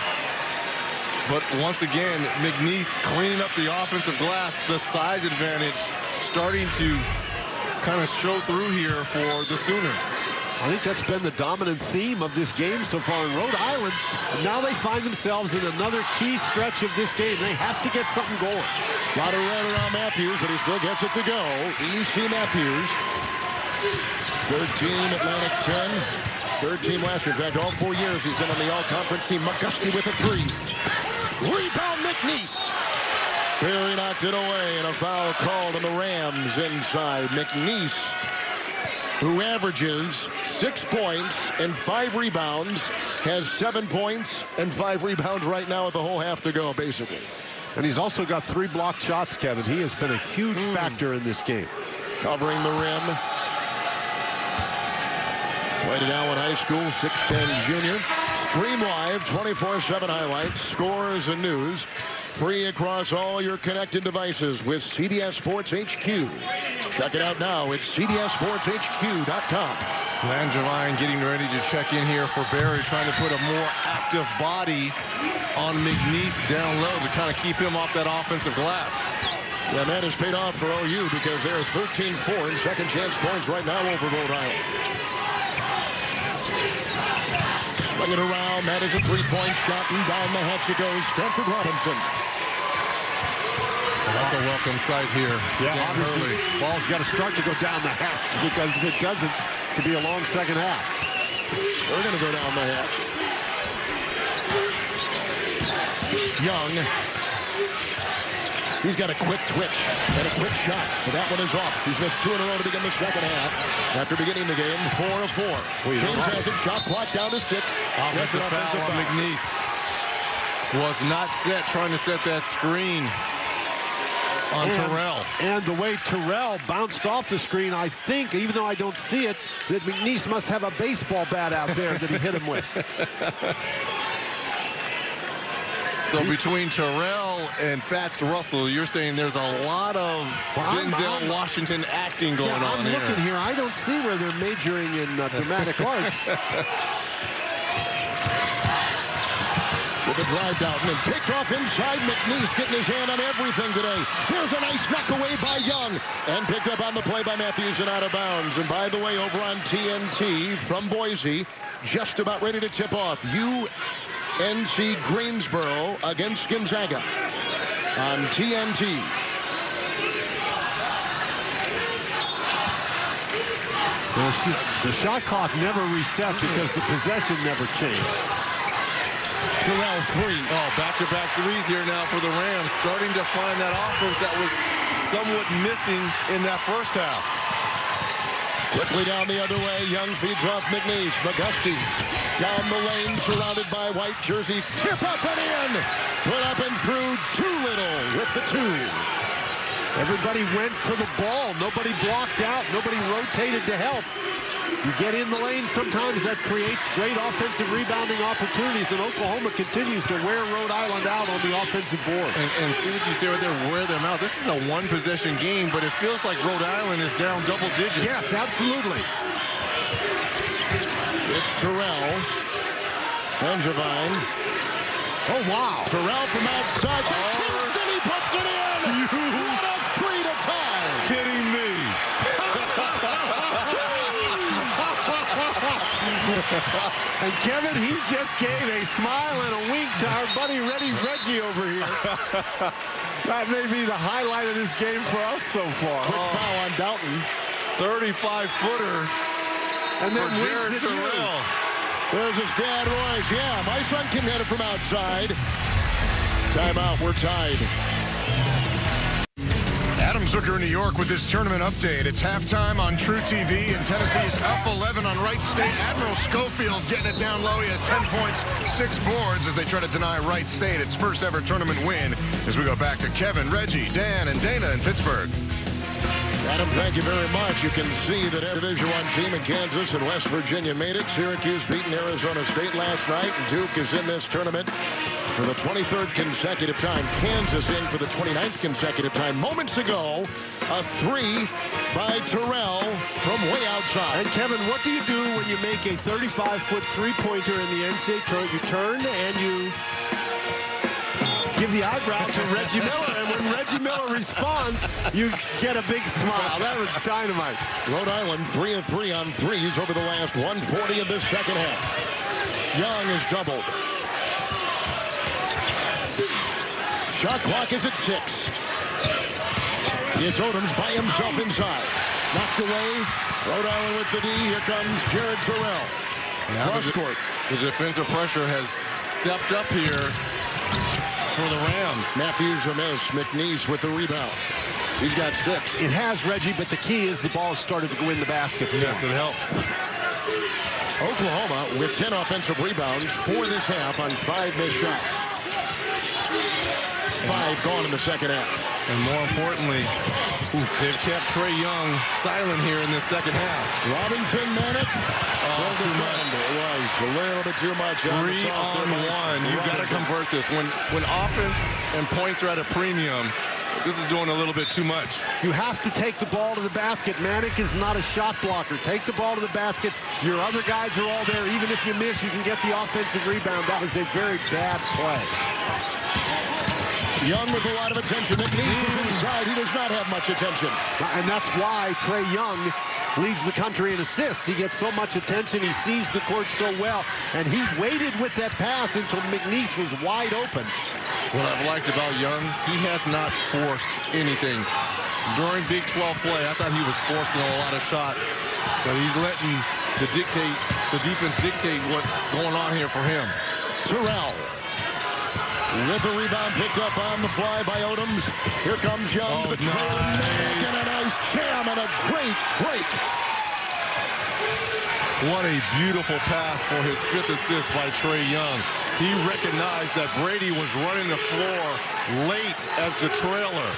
But once again, McNeese cleaning up the offensive glass. The size advantage starting to kind of show through here for the Sooners. I think that's been the dominant theme of this game so far in Rhode Island. And now they find themselves in another key stretch of this game. They have to get something going. A lot of red around Matthews, but he still gets it to go. E.C. Matthews. 13 Atlantic 10. Third team last year. In fact, all 4 years he's been on the all-conference team. McGusty with a 3. Rebound McNeese. Barry knocked it away, and a foul called on the Rams inside. McNeese, who averages 6 points and 5 rebounds, has 7 points and 5 rebounds right now with the whole half to go, basically. And he's also got 3 blocked shots, Kevin. He has been a huge factor in this game. Covering the rim. Played at Allen High School, 6'10 junior. Stream live, 24/7 highlights, scores and news. Free across all your connected devices with CBS Sports HQ. Check it out now at cbssportshq.com. Langevin getting ready to check in here for Barry, trying to put a more active body on McNeese down low to kind of keep him off that offensive glass. Yeah, that has paid off for OU because they're 13-4 in second chance points right now over Rhode Island. Swing it around. That is a 3-point shot, and down the hatch it goes. Stanford Robinson. Well, that's a welcome sight here. Yeah, obviously, ball's got to start to go down the hatch, because if it doesn't, it could be a long second half. They're going to go down the hatch. Young. He's got a quick twitch and a quick shot, but that one is off. He's missed 2 in a row to begin the second half. After beginning the game, 4 of 4. James has it, shot clock down to 6. That's an offensive foul. McNeese was not set, trying to set that screen on Terrell. And the way Terrell bounced off the screen, I think, even though I don't see it, that McNeese must have a baseball bat out there that he hit him with. So between Terrell and Fats Russell, you're saying there's a lot of Denzel Washington acting going on here. I'm looking here. I don't see where they're majoring in dramatic arts. With the drive down and picked off inside. McNeese getting his hand on everything today. There's a nice knock away by Young. And picked up on the play by Matthews and out of bounds. And by the way, over on TNT from Boise, just about ready to tip off. UNC Greensboro against Gonzaga on TNT. The shot clock never reset because the possession never changed. Terrell, 3. Oh, back-to-back threes here now for the Rams, starting to find that offense that was somewhat missing in that first half. Quickly down the other way, Young feeds off McNeese. McGusty down the lane, surrounded by white jerseys. Tip up and in. Put up and through. Too little with the 2. Everybody went to the ball. Nobody blocked out. Nobody rotated to help. You get in the lane, sometimes that creates great offensive rebounding opportunities, and Oklahoma continues to wear Rhode Island out on the offensive board. And see what you say right there, wear them out. This is a one-possession game, but it feels like Rhode Island is down double digits. Yes, absolutely. It's Terrell. Langevin. Oh, wow. Terrell from outside. Kingston, he puts it in. What a 3 to tie. Kidding me. And Kevin, he just gave a smile and a wink to our buddy Reggie over here. That may be the highlight of this game for us so far. Quick foul on Doughton. 35-footer And then for Jared winks at you. Terrell. There's his dad, Royce. Yeah, my son can hit it from outside. Timeout, we're tied. Adam Zucker in New York with this tournament update. It's halftime on True TV, and Tennessee is up 11 on Wright State. Admiral Schofield getting it down low. He had 10 points, 6 boards as they try to deny Wright State its first ever tournament win. As we go back to Kevin, Reggie, Dan, and Dana in Pittsburgh. Adam, thank you very much. You can see that a Division I team in Kansas and West Virginia made it. Syracuse beating Arizona State last night, and Duke is in this tournament for the 23rd consecutive time. Kansas in for the 29th consecutive time. Moments ago, a 3 by Terrell from way outside. And Kevin, what do you do when you make a 35-foot three-pointer in the NCAA tournament? You turn and you give the eyebrow to Reggie Miller, and when Reggie Miller responds, you get a big smile. That was dynamite. Rhode Island 3 of 3 on threes over the last 140 of this second half. Young is doubled. Shot clock is at 6. It's Odoms by himself inside. Knocked away. Rhode Island with the D. Here comes Jared Terrell. Cross court. The defensive pressure has stepped up here for the Rams. Matthews a miss. McNeese with the rebound. He's got 6. It has, Reggie, but the key is the ball has started to go in the basket. Yes, it helps. Oklahoma with 10 offensive rebounds for this half on 5 missed shots. 5 gone in the second half. And more importantly, they've kept Trae Young silent here in the second half. Robinson, Manic. Oh, too much. It was a little bit too much. 3 on 1. You've got to convert this. When offense and points are at a premium, this is doing a little bit too much. You have to take the ball to the basket. Manic is not a shot blocker. Take the ball to the basket. Your other guys are all there. Even if you miss, you can get the offensive rebound. That was a very bad play. Young with a lot of attention. McNeese is inside. He does not have much attention. And that's why Trae Young leads the country in assists. He gets so much attention. He sees the court so well. And he waited with that pass until McNeese was wide open. What I've liked about Young, he has not forced anything. During Big 12 play, I thought he was forcing a lot of shots. But he's letting the defense dictate what's going on here for him. Terrell. With the rebound picked up on the fly by Odoms. Here comes Young to the trail. And a nice jam and a great break. What a beautiful pass for his 5th assist by Trae Young. He recognized that Brady was running the floor late as the trailer.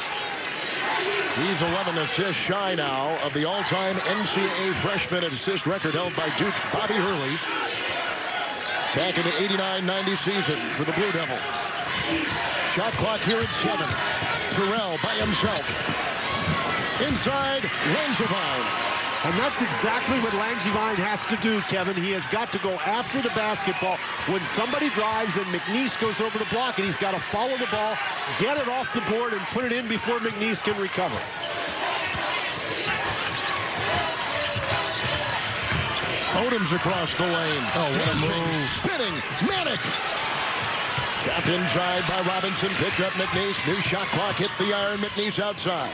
He's 11 assists shy now of the all-time NCAA freshman assist record held by Duke's Bobby Hurley back in the 89-90 season for the Blue Devils. Shot clock here at 7. Terrell by himself. Inside, Langevin. And that's exactly what Langevin has to do, Kevin. He has got to go after the basketball. When somebody drives and McNeese goes over the block, and he's got to follow the ball, get it off the board, and put it in before McNeese can recover. Odoms across the lane. Oh, what a move. Spinning. Manic. Tapped inside by Robinson. Picked up McNeese. New shot clock hit the iron. McNeese outside.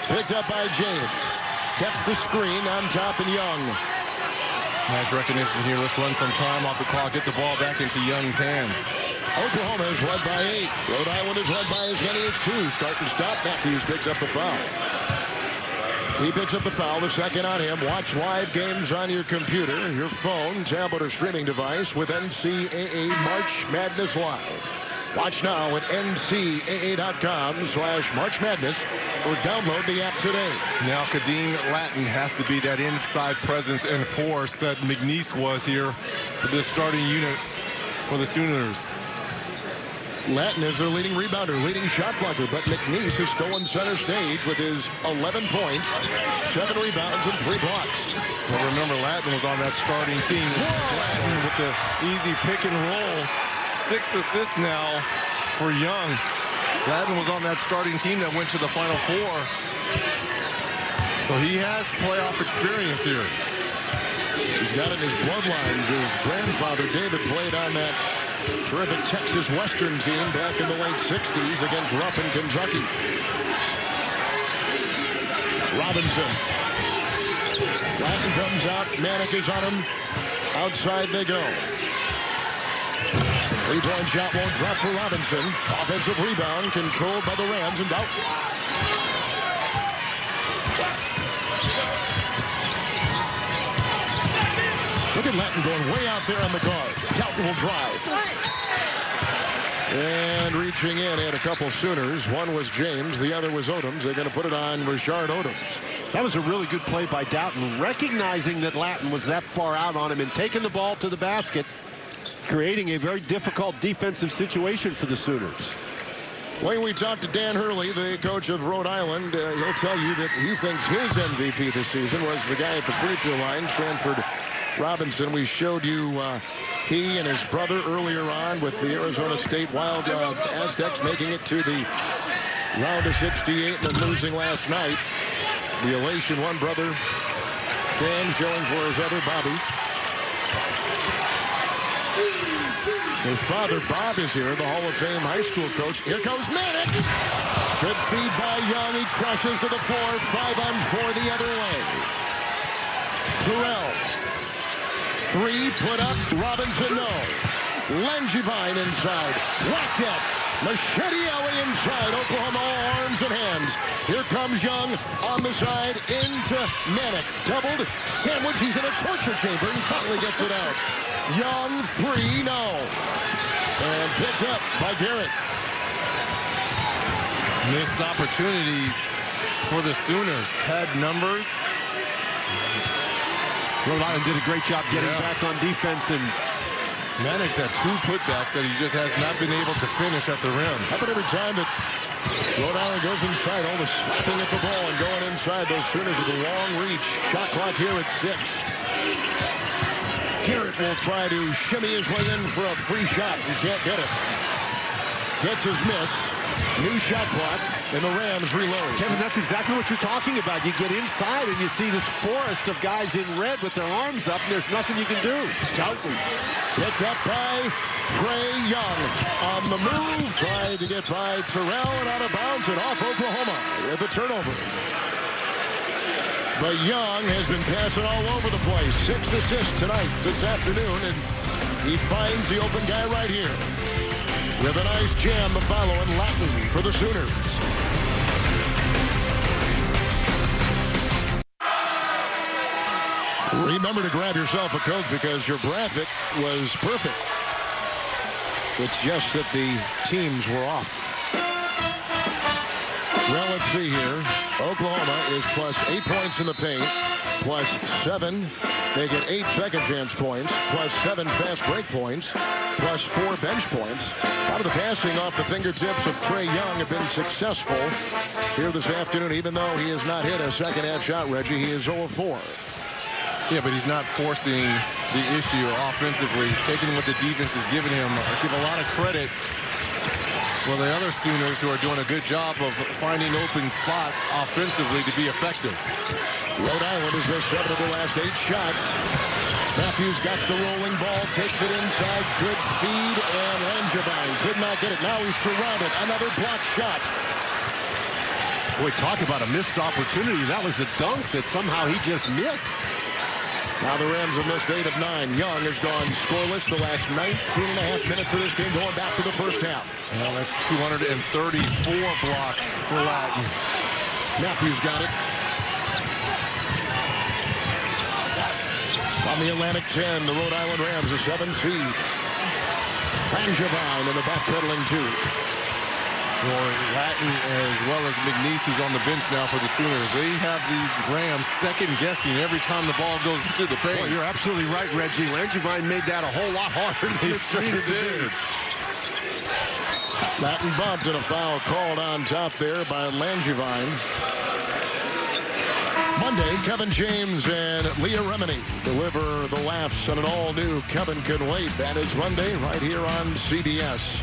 Picked up by James. gets the screen on top, and Young. Nice recognition here. Let's run some time off the clock. Get the ball back into Young's hands. Oklahoma is led by 8. Rhode Island is led by as many as 2. Start and stop. Matthews picks up the foul. He picks up the foul, the second on him. Watch live games on your computer, your phone, tablet, or streaming device with NCAA March Madness Live. Watch now at ncaa.com/March Madness or download the app today. Now Kadeem Latin has to be that inside presence and force that McNeese was here for this starting unit for the Sooners. Latin is their leading rebounder, leading shot blocker, but McNeese has stolen center stage with his 11 points, 7 rebounds, and 3 blocks. Well, remember, Latin was on that starting team. Latin with the easy pick and roll. 6 assists now for Young. Latin was on that starting team that went to the Final Four. So he has playoff experience here. He's got it in his bloodlines. His grandfather, David, played on that terrific Texas Western team back in the late 60s against Rupp in Kentucky. Robinson. Latin comes out. Manick is on him. Outside they go. 3-point shot won't drop for Robinson. Offensive rebound controlled by the Rams and out. Look at Latin going way out there on the guard. Kelton will drive. And reaching in, had a couple Sooners. One was James, the other was Odoms. They're going to put it on Rashard Odoms. That was a really good play by Doughton, recognizing that Latin was that far out on him and taking the ball to the basket, creating a very difficult defensive situation for the Sooners. When we talked to Dan Hurley, the coach of Rhode Island, he'll tell you that he thinks his MVP this season was the guy at the free throw line, Stanford Robinson. We showed you he and his brother earlier on with the Arizona State Wild Aztecs making it to the round of 68 and then losing last night. The elation, one brother, Dan, showing for his other, Bobby. His father, Bob, is here, the Hall of Fame high school coach. Here goes Manick. Good feed by Young. He crushes to the floor. 5-on-4 the other way. Terrell. 3 put up. Robinson, no. Langevine inside. Whacked up. Machete inside. Oklahoma all arms and hands. Here comes Young on the side into Manick. Doubled. Sandwich. He's in a torture chamber and finally gets it out. Young, 3, no. And picked up by Garrett. Missed opportunities for the Sooners. Had numbers. Rhode Island did a great job getting back on defense, and Manick's had 2 putbacks that he just has not been able to finish at the rim. How about every time that Rhode Island goes inside, all the slapping at the ball and going inside, those Sooners with a long reach. Shot clock here at 6. Garrett will try to shimmy his way in for a free shot and can't get it. Gets his miss. New shot clock, and the Rams reload. Kevin, that's exactly what you're talking about. You get inside and you see this forest of guys in red with their arms up, and there's nothing you can do. Doughton picked up by Trey Young. On the move, tried to get by Terrell and out of bounds and off Oklahoma with a turnover. But Young has been passing all over the place. 6 assists tonight, this afternoon, and he finds the open guy right here. With a nice jam, the following Latin for the Sooners. Remember to grab yourself a Coke because your bracket was perfect. It's just that the teams were off. Well, let's see here. Oklahoma is plus 8 points in the paint, plus 7. They get 8 second chance points, plus 7 fast break points, plus 4 bench points. A lot of the passing off the fingertips of Trey Young have been successful here this afternoon, even though he has not hit a second half shot, Reggie. He is 0 of 4. Yeah, but he's not forcing the issue offensively. He's taking what the defense is giving him. I give a lot of credit. Well, the other Sooners who are doing a good job of finding open spots offensively to be effective. Rhode Island has missed 7 of their last 8 shots. Matthews got the rolling ball, takes it inside. Good feed, and Langevine could not get it. Now he's surrounded. Another block shot. Boy, talk about a missed opportunity. That was a dunk that somehow he just missed. Now the Rams have missed 8 of 9. Young has gone scoreless the last 19.5 minutes of this game, going back to the first half. Well, that's 234 blocks for Latin. Matthews got it. On the Atlantic 10, the Rhode Island Rams, a 7 seed. Langevin in the backpedaling 2. For Latin as well as McNeese, who's on the bench now for the Sooners. They have these Rams second-guessing every time the ball goes into the paint. Well, you're absolutely right, Reggie. Langevin made that a whole lot harder than He sure did. Latin bumped and a foul called on top there by Langevin. Monday, Kevin James and Leah Remini deliver the laughs on an all-new Kevin Can Wait. That is Monday right here on CBS.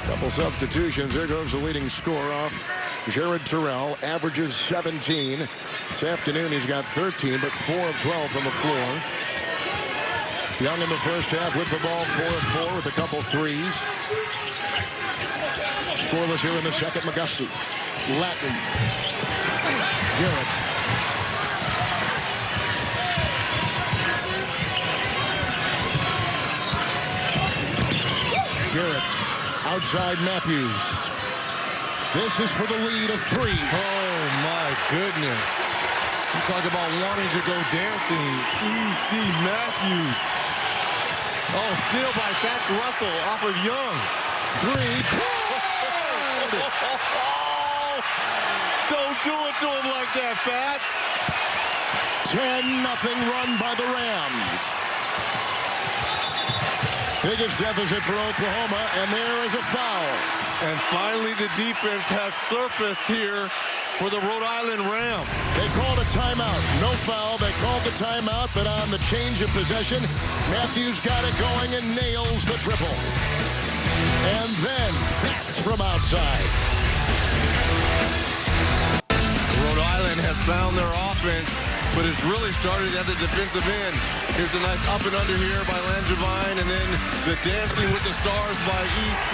Couple substitutions. There goes the leading scorer off. Jared Terrell averages 17. This afternoon he's got 13, but 4 of 12 from the floor. Young in the first half with the ball, 4 of 4 with a couple threes. Scoreless here in the second. McGusty. Latin. Garrett. Garrett. Outside Matthews. This is for the lead of 3. Oh, my goodness. You talk about wanting to go dancing. E.C. Matthews. Oh, steal by Fats Russell off of Young. 3. Don't do it to him like that, Fats. 10-0 run by the Rams. Biggest deficit for Oklahoma, and there is a foul. And finally, the defense has surfaced here for the Rhode Island Rams. They called a timeout. No foul. They called the timeout, but on the change of possession, Matthews got it going and nails the triple. And then Fats from outside. Rhode Island has found their offense, but it's really started at the defensive end. Here's a nice up and under here by Langevin, and then the dancing with the stars by E.C.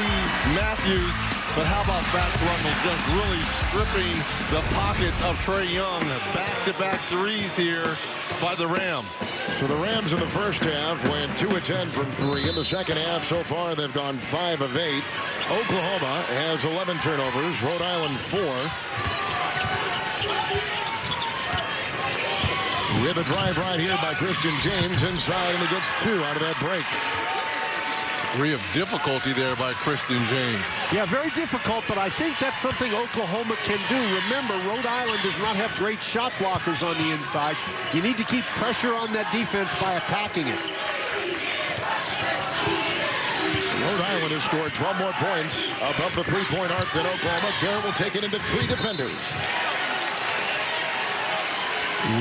Matthews. But how about Fats Russell just really stripping the pockets of Trae Young? Back-to-back threes here by the Rams. So the Rams in the first half went 2 of 10 from 3. In the second half so far, they've gone 5 of 8. Oklahoma has 11 turnovers. Rhode Island 4. We have a drive right here by Christian James inside, and he gets 2 out of that break. Degree of difficulty there by Christian James. Yeah, very difficult, but I think that's something Oklahoma can do. Remember, Rhode Island does not have great shot blockers on the inside. You need to keep pressure on that defense by attacking it. So Rhode Island has scored 12 more points above the three-point arc than Oklahoma. Garrett will take it into 3 defenders.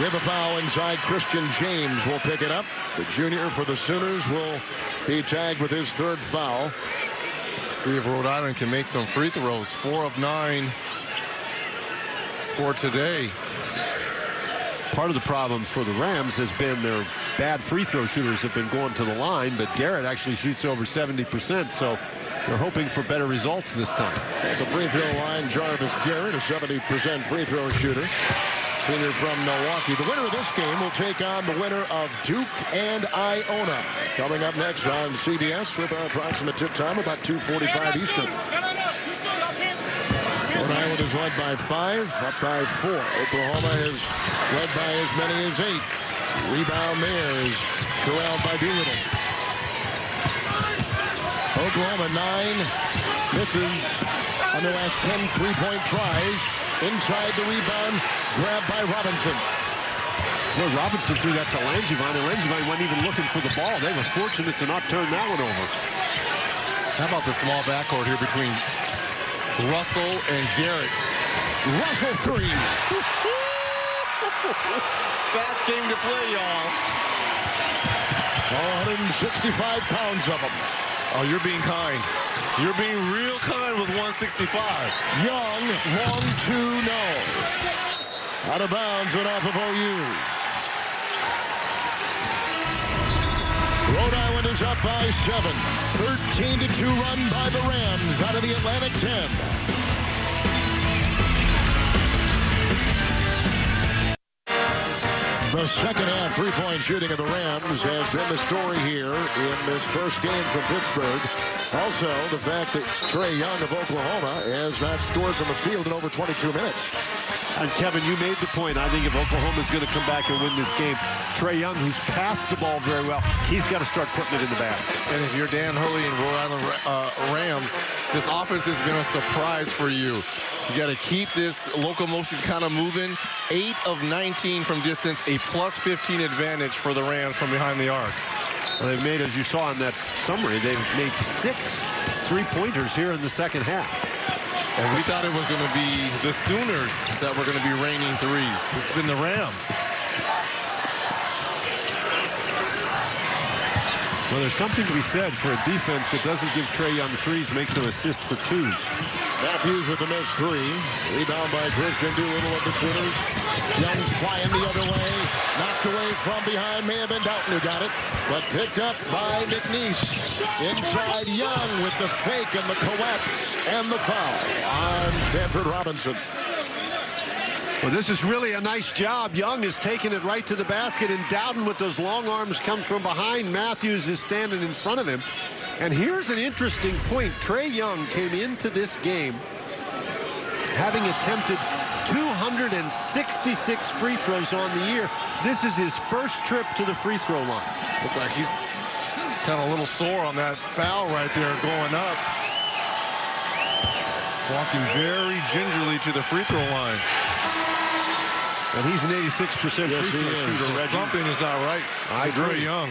With a foul inside, Christian James will pick it up. The junior for the Sooners will be tagged with his 3rd foul. See if Rhode Island can make some free throws. 4 of 9 for today. Part of the problem for the Rams has been their bad free throw shooters have been going to the line, but Garrett actually shoots over 70%, so they're hoping for better results this time. At the free throw line, Jarvis Garrett, a 70% free throw shooter. Senior from Milwaukee. The winner of this game will take on the winner of Duke and Iona. Coming up next on CBS with our approximate tip time, about 2:45 Eastern. Rhode Island is led by 5, up by 4. Oklahoma is led by as many as 8. Rebound there is corralled by Doolittle. Oklahoma 9 misses on their last 10 three-point tries. Inside the rebound, grabbed by Robinson. Well, Robinson threw that to Langevin, and Langevin wasn't even looking for the ball. They were fortunate to not turn that one over. How about the small backcourt here between Russell and Garrett? Russell 3. Fats game to play, y'all. 165 pounds of them. Oh, you're being kind. You're being real kind with 165. Young, long 2, no. Out of bounds and off of OU. Rhode Island is up by 7. 13-2 run by the Rams out of the Atlantic 10. The second half three-point shooting of the Rams has been the story here in this first game from Pittsburgh. Also, the fact that Trae Young of Oklahoma has not scored from the field in over 22 minutes. And Kevin, you made the point. I think if Oklahoma's going to come back and win this game, Trae Young, who's passed the ball very well, he's got to start putting it in the basket. And if you're Dan Hurley and Rhode Island Rams, this offense has been a surprise for you. You got to keep this locomotion kind of moving. 8 of 19 from distance, a plus 15 advantage for the Rams from behind the arc. Well, they've made, as you saw in that summary, they've made 6 three-pointers here in the second half. And we thought it was going to be the Sooners that were going to be raining threes. It's been the Rams. Well, there's something to be said for a defense that doesn't give Trae Young threes, makes him assist for 2s. Matthews with the missed 3. Rebound by Christian Doolittle of the Sooners. Young flying the other way. Knocked away from behind. May have been Doughton who got it. But picked up by McNeese. Inside Young with the fake and the collapse and the foul on Stanford Robinson. Well, this is really a nice job. Young is taking it right to the basket, and Doughton with those long arms comes from behind. Matthews is standing in front of him. And here's an interesting point. Trae Young came into this game having attempted 266 free throws on the year. This is his first trip to the free throw line. Look like he's kind of a little sore on that foul right there going up. Walking very gingerly to the free throw line. And he's an 86% free throw shooter. Something is not right. I agree. Trae Young.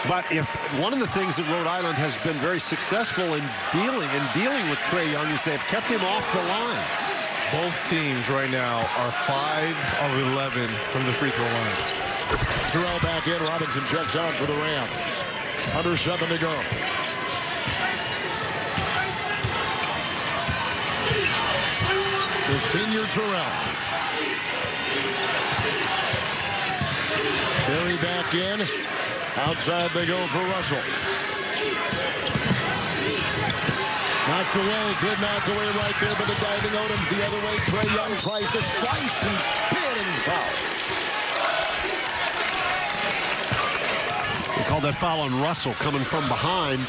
But if one of the things that Rhode Island has been very successful in dealing with Trae Young is they've kept him off the line. Both teams right now are 5 of 11 from the free throw line. Terrell back in. Robinson checks out for the Rams. Under 7 to go. The senior Terrell. Barry back in. Outside they go for Russell. Knocked away. Good knock away right there, but the diving Odom's the other way. Trae Young tries to slice and spin and foul. They call that foul on Russell coming from behind.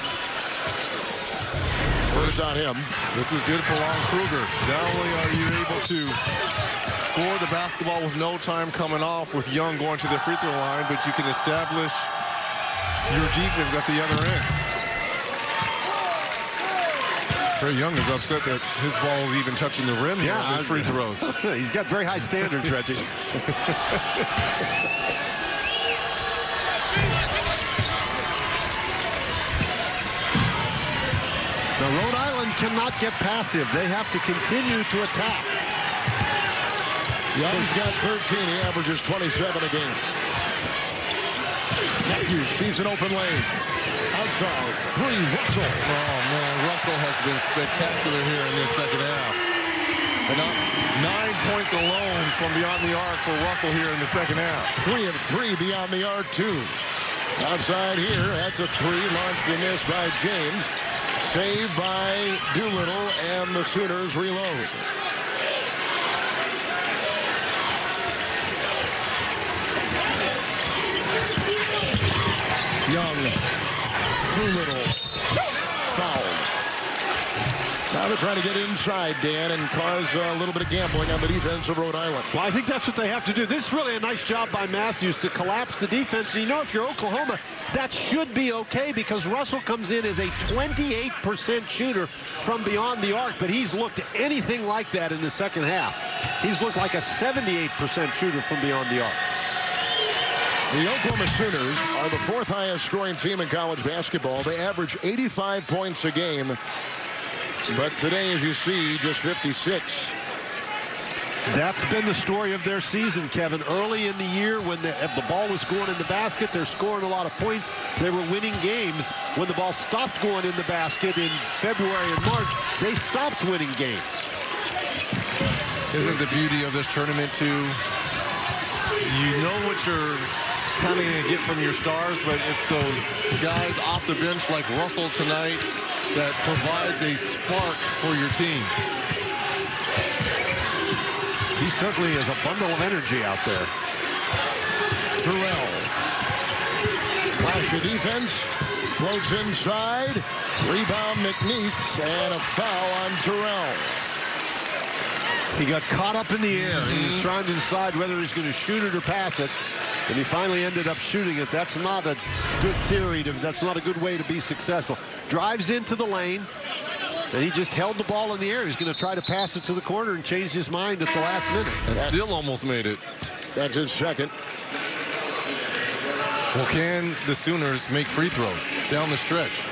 First on him. This is good for Lon Kruger. Not only are you able to score the basketball with no time coming off with Young going to the free throw line, but you can establish your defense at the other end. Trae Young is upset that his ball is even touching the rim here on his free throws. He's got very high standards, Reggie. Now, Rhode Island cannot get passive. They have to continue to attack. Young's got 13. He averages 27 a game. Matthews sees an open lane. Outside. 3. Russell. Oh, man. Russell has been spectacular here in this second half. And 9 points alone from beyond the arc for Russell here in the second half. 3 of 3 beyond the arc, too. Outside here. That's a 3. Launched and missed by James. Saved by Doolittle, and the Sooners reload. Young, Doolittle, fouled. Now they're trying to get inside, Dan, and cause a little bit of gambling on the defense of Rhode Island. Well, I think that's what they have to do. This is really a nice job by Matthews to collapse the defense. And you know, if you're Oklahoma, that should be okay because Russell comes in as a 28% shooter from beyond the arc, but he's looked anything like that in the second half. He's looked like a 78% shooter from beyond the arc. The Oklahoma Sooners are the 4th highest scoring team in college basketball. They average 85 points a game. But today, as you see, just 56. That's been the story of their season, Kevin. Early in the year, when the ball was going in the basket, they're scoring a lot of points. They were winning games. When the ball stopped going in the basket in February and March, they stopped winning games. Isn't the beauty of this tournament, too? You know what you're kind of going to get from your stars, but it's those guys off the bench like Russell tonight that provides a spark for your team. He certainly is a bundle of energy out there. Terrell. Flash of defense. Floats inside. Rebound McNeese. And a foul on Terrell. He got caught up in the air. He was trying to decide whether he's going to shoot it or pass it. And he finally ended up shooting it. That's not a good theory. That's not a good way to be successful. Drives into the lane. And he just held the ball in the air. He's going to try to pass it to the corner and changed his mind at the last minute. And still almost made it. That's his second. Well, can the Sooners make free throws down the stretch?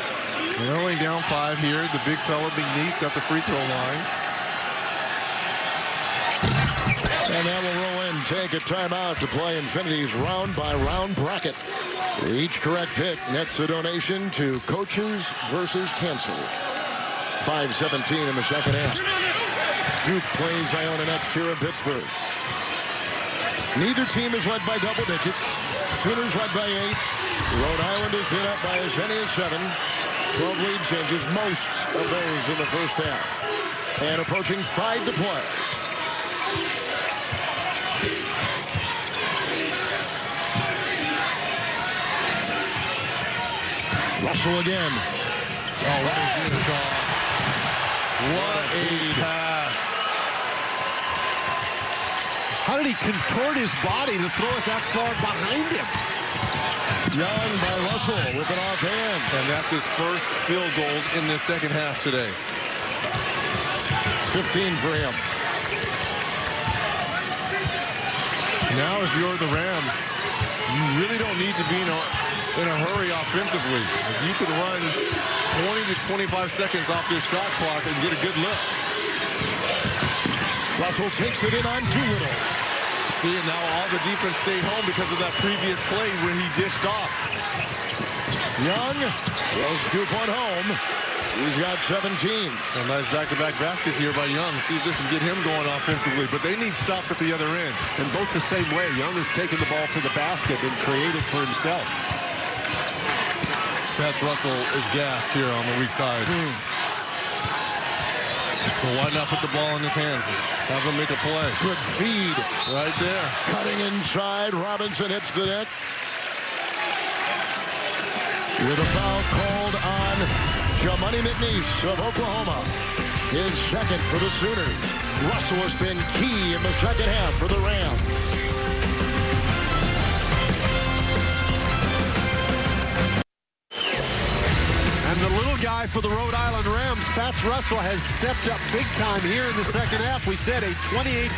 They're only down 5 here. The big fella, McNeese, at the free throw line. And that will roll in. Take a timeout to play Infinity's round-by-round bracket. Each correct pick nets a donation to Coaches versus Cancer. 5:17 in the second half. Duke plays Iona next here in Pittsburgh. Neither team is led by double digits. Sooners led by 8. Rhode Island has been up by as many as 7. 12 lead changes, most of those in the first half. And approaching 5 to play. Russell again. Oh, what a good shot. What a pass. How did he contort his body to throw it that far behind him? Young by Russell with an offhand. And that's his first field goals in the second half today. 15 for him. Now, if you're the Rams, you really don't need to be in a hurry offensively. If you could run 20 to 25 seconds off this shot clock and get a good look. Russell takes it in on Doolittle. See, and now all the defense stayed home because of that previous play when he dished off. Young will scoop one home. He's got 17. A nice back-to-back baskets here by Young. See if this can get him going offensively, but they need stops at the other end. And both the same way. Young has taken the ball to the basket and created for himself. Fats Russell is gassed here on the weak side. Well, why not put the ball in his hands? Have him make a play. Good feed. Right there. Cutting inside. Robinson hits the net. With a foul called on Jamani McNeese of Oklahoma. His second for the Sooners. Russell has been key in the second half for the Rams. And the little guy for the Rhode Island Rams, Fats Russell, has stepped up big time here in the second half. We said a 28%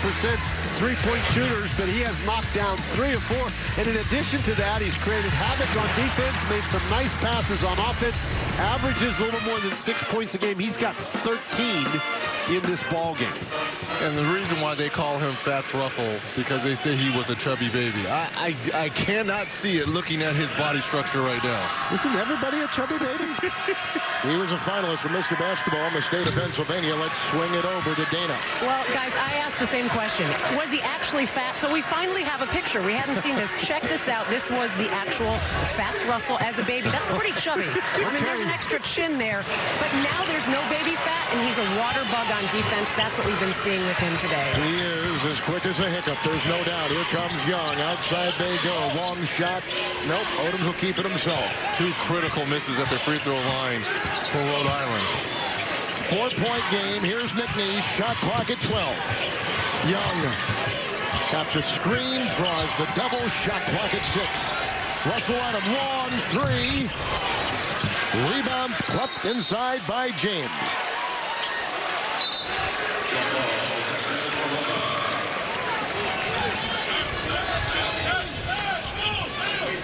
three-point shooters, but he has knocked down 3 of 4. And in addition to that, he's created havoc on defense, made some nice passes on offense, averages a little more than 6 points a game. He's got 13 in this ball game. And the reason why they call him Fats Russell, because they say he was a chubby baby. I cannot see it looking at his body structure right now. Isn't everybody a chubby baby? He was a finalist for Mr. Basketball in the state of Pennsylvania. Let's swing it over to Dana. Well, guys, I asked the same question. Was he actually fat? So we finally have a picture. We hadn't seen this. Check this out. This was the actual Fats Russell as a baby. That's pretty chubby. I mean, there's an extra chin there. But now there's no baby fat, and he's a water bug on defense. That's what we've been seeing with him today. He is as quick as a hiccup. There's no doubt. Here comes Young. Outside they go. Long shot. Nope. Odoms will keep it himself. 2 critical misses at the free throw line for Rhode Island. 4-point game. Here's McNeese. Shot clock at 12. Young got the screen. Draws the double. Shot clock at 6. Russell on him. Long 3. Rebound plucked inside by James.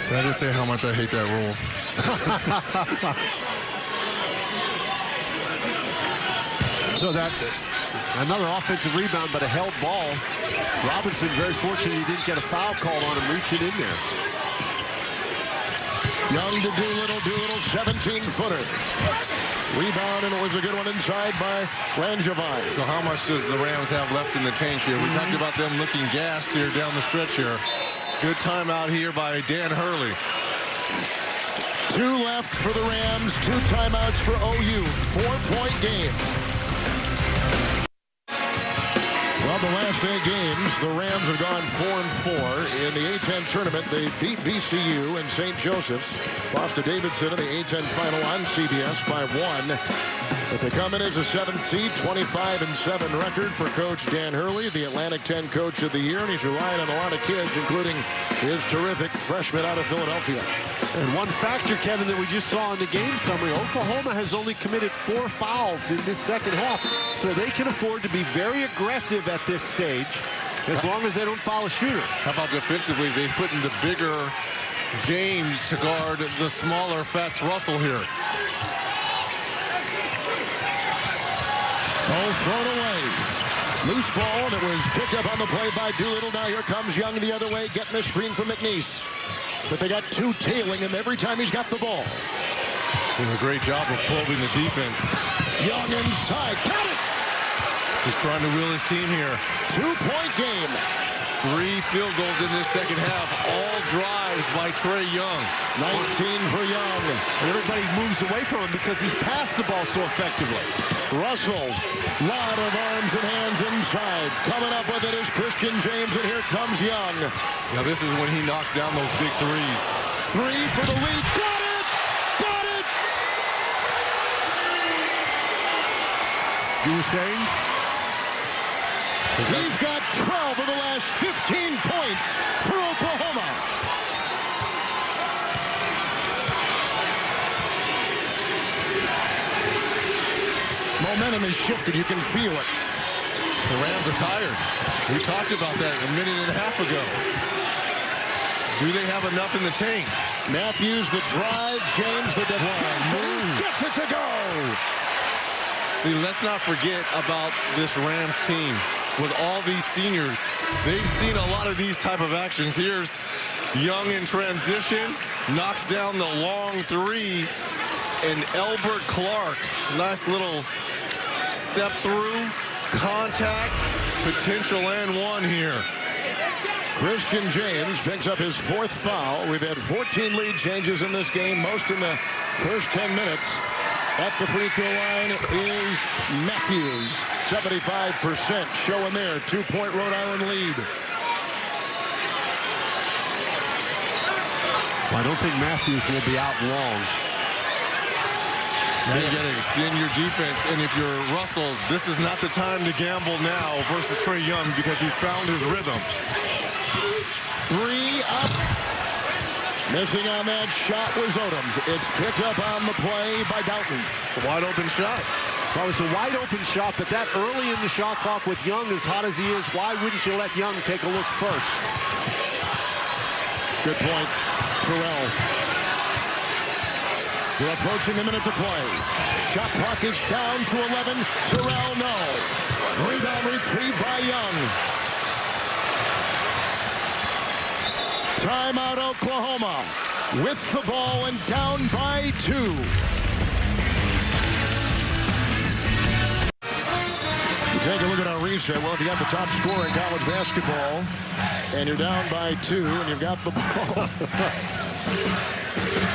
Can I just say how much I hate that rule? So that another offensive rebound, but a held ball. Robinson very fortunate he didn't get a foul called on him reaching in there. Young to Doolittle 17-footer. Rebound, and it was a good one inside by Langevin. So how much does the Rams have left in the tank here? We talked about them looking gassed here down the stretch here. Good timeout here by Dan Hurley. 2 left for the Rams, 2 timeouts for OU. 4-point game. Of the last 8 games, the Rams have gone 4-4. In the A-10 tournament, they beat VCU and St. Joseph's. Lost to Davidson in the A-10 final on CBS by 1. But they come in as a 7th seed, 25-7 record for Coach Dan Hurley, the Atlantic 10 Coach of the Year, and he's relying on a lot of kids, including his terrific freshman out of Philadelphia. And one factor, Kevin, that we just saw in the game summary, Oklahoma has only committed 4 fouls in this second half, so they can afford to be very aggressive at this stage as long as they don't foul a shooter. How about defensively? They put in the bigger James to guard the smaller Fats Russell here. Oh, thrown away. Loose ball, and it was picked up on the play by Doolittle. Now here comes Young the other way, getting the screen from McNeese. But they got 2 tailing him every time he's got the ball. Doing a great job of probing the defense. Young inside. Got it! He's trying to wheel his team here. 2-point game. 3 field goals in this second half. All drives by Trae Young. 19 for Young. Everybody moves away from him because he's passed the ball so effectively. Russell, lot of arms and hands inside. Coming up with it is Christian James, and here comes Young. Now this is when he knocks down those big threes. 3 for the lead. Got it! Got it! You were saying? He's got 12 of the last 15 points for Oklahoma. Momentum has shifted. You can feel it. The Rams are tired. We talked about that a minute and a half ago. Do they have enough in the tank? Matthews the drive. James the defense. Gets it to go. See, let's not forget about this Rams team. With all these seniors, they've seen a lot of these type of actions. Here's Young in transition, knocks down the long 3, and Elbert Clark, nice little step through, contact, potential and 1 here. Christian James picks up his 4th foul. We've had 14 lead changes in this game, most in the first 10 minutes. At the free throw line is Matthews, 75% showing there. 2-point Rhode Island lead. I don't think Matthews will be out long. Now you got to extend your defense, and if you're Russell, this is not the time to gamble now versus Trae Young because he's found his rhythm. 3 up. Missing on that shot was Odoms. It's picked up on the play by Doughton. It's a wide open shot. Well, it was a wide open shot, but that early in the shot clock with Young as hot as he is, why wouldn't you let Young take a look first? Good point. Terrell. We're approaching a minute to play. Shot clock is down to 11. Terrell, no. Rebound retrieved by Young. Timeout Oklahoma with the ball and down by 2. You take a look at our reset. Well, if you got the top scorer in college basketball and you're down by 2 and you've got the ball.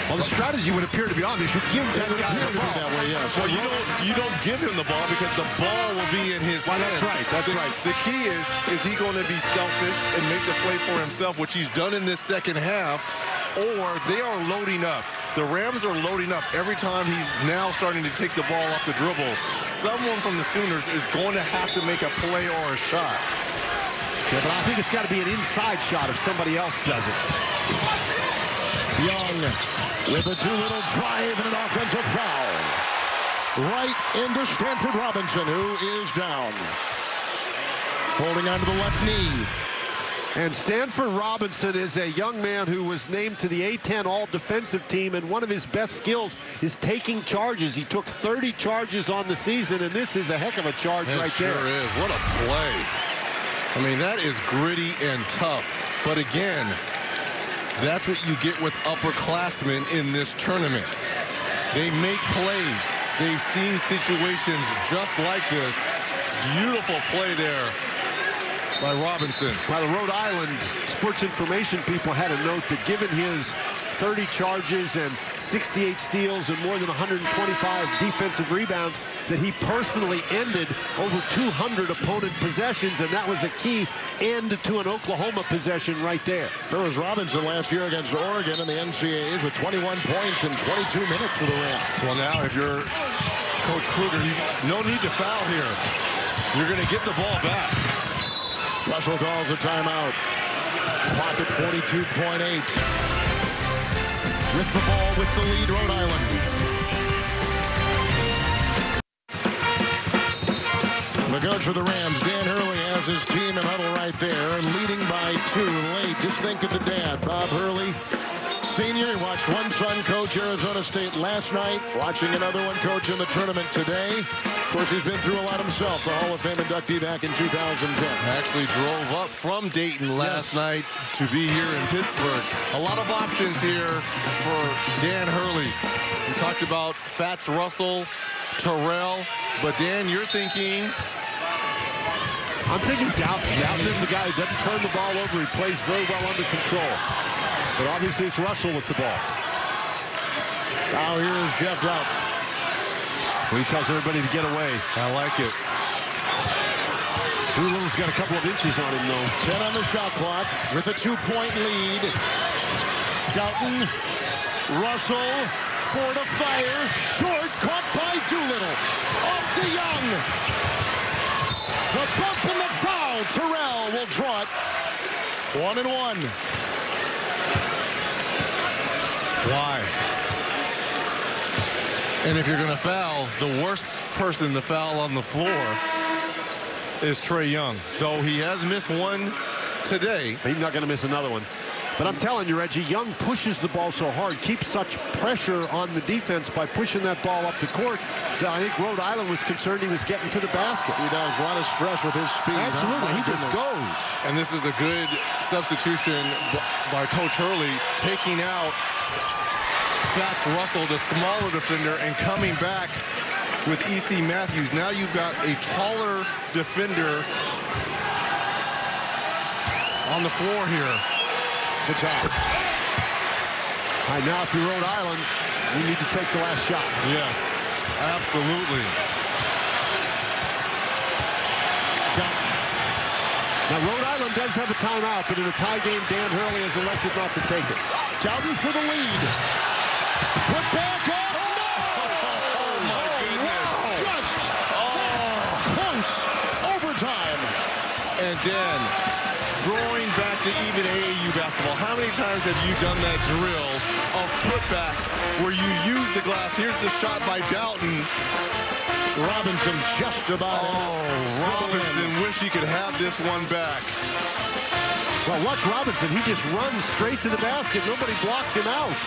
Well, the strategy would appear to be obvious. You give that guy the ball. That way, yes. Well, you don't give him the ball because the ball will be in his hands. That's right. That's right. The key is he going to be selfish and make the play for himself, which he's done in this second half, or they are loading up. The Rams are loading up every time he's now starting to take the ball off the dribble. Someone from the Sooners is going to have to make a play or a shot. Yeah, but I think it's got to be an inside shot if somebody else does it. Young with a Doolittle drive and an offensive foul. Right into Stanford Robinson, who is down. Holding onto the left knee. And Stanford Robinson is a young man who was named to the A-10 all-defensive team, and one of his best skills is taking charges. He took 30 charges on the season, and this is a heck of a charge right there. It sure is. What a play. I mean, that is gritty and tough. But again, that's what you get with upperclassmen in this tournament. They make plays. They've seen situations just like this. Beautiful play there by Robinson. Well, the Rhode Island sports information people had a note that given his 30 charges and 68 steals and more than 125 defensive rebounds that he personally ended over 200 opponent possessions, and that was a key end to an Oklahoma possession right there. There was Robinson last year against Oregon in the NCAAs with 21 points in 22 minutes for the Rams. Well, now if you're Coach Kruger, no need to foul here. You're going to get the ball back. Russell calls a timeout. Clock at 42.8. With the ball, with the lead, Rhode Island. The coach of the Rams, Dan Hurley, has his team in huddle right there, leading by 2 late. Just think of the dad, Bob Hurley, Senior. He watched one son coach Arizona State last night, watching another one coach in the tournament today. Of course, he's been through a lot himself, the Hall of Fame inductee back in 2010. Actually drove up from Dayton last night to be here in Pittsburgh. A lot of options here for Dan Hurley. We talked about Fats Russell, Terrell, but Dan, you're thinking... I'm thinking Doughton. Doughton is the guy who doesn't turn the ball over. He plays very well under control. But obviously it's Russell with the ball. Now here's Jeff Doughton. He tells everybody to get away. I like it. Doolittle's got a couple of inches on him, though. 10 on the shot clock with a 2-point lead. Doughton, Russell, for the fire. Short, caught by Doolittle. Off to Young. The bump and the foul. Terrell will draw it. 1-1. Why? And if you're going to foul, the worst person to foul on the floor is Trae Young. Though he has missed one today. He's not going to miss another one. But I'm telling you, Reggie, Young pushes the ball so hard, keeps such pressure on the defense by pushing that ball up the court that I think Rhode Island was concerned he was getting to the basket. He does a lot of stress with his speed. Absolutely, he just goes. And this is a good substitution by Coach Hurley, taking out Fats Russell, the smaller defender, and coming back with E.C. Matthews. Now you've got a taller defender on the floor here. To top. All right, now if you're Rhode Island, you need to take the last shot. Yes, absolutely. Now, Rhode Island does have a timeout, but in a tie game, Dan Hurley has elected not to take it. Doughton for the lead. Put back up. Oh, my goodness. Just close. Overtime. And Dan, going back to even AAU basketball, how many times have you done that drill of putbacks where you use the glass? Here's the shot by Doughton. Robinson just about. Oh, Robinson wish he could have this one back. Well, watch Robinson. He just runs straight to the basket. Nobody blocks him out.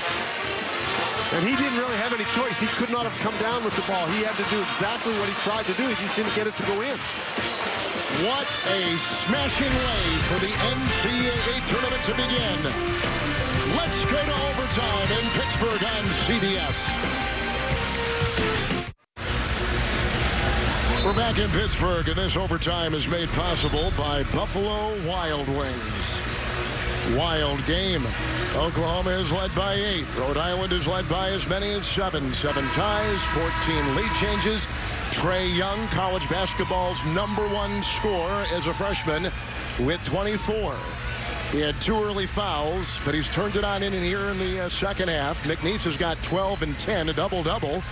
And he didn't really have any choice. He could not have come down with the ball. He had to do exactly what he tried to do. He just didn't get it to go in. What a smashing way for the NCAA tournament to begin. Let's go to overtime in Pittsburgh on CBS. We're back in Pittsburgh, and this overtime is made possible by Buffalo Wild Wings. Wild game. Oklahoma is led by 8. Rhode Island is led by as many as 7. 7 ties, 14 lead changes. Trae Young, college basketball's #1 scorer as a freshman with 24. He had 2 early fouls, but he's turned it on in here in the second half. McNeese has got 12 and 10, a double-double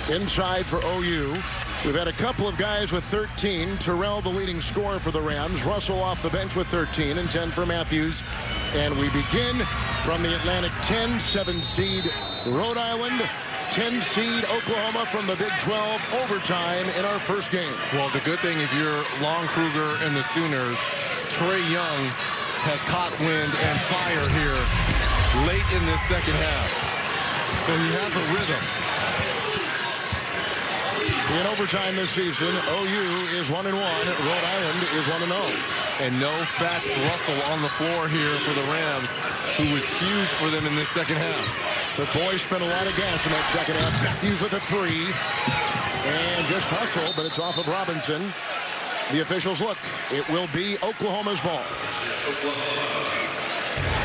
inside for OU. We've had a couple of guys with 13. Terrell, the leading scorer for the Rams. Russell off the bench with 13 and 10 for Matthews. And we begin from the Atlantic 10, 7 seed Rhode Island, 10 seed Oklahoma from the Big 12, overtime in our first game. Well, the good thing if you're Lon Kruger and the Sooners, Trae Young has caught wind and fire here late in this second half. So he has a rhythm. In overtime this season, OU is 1-1. Rhode Island is 1-0. And no Fats Russell on the floor here for the Rams, who was huge for them in this second half. The boys spent a lot of gas in that second half. Matthews with a 3. And just hustle, but it's off of Robinson. The officials look. It will be Oklahoma's ball.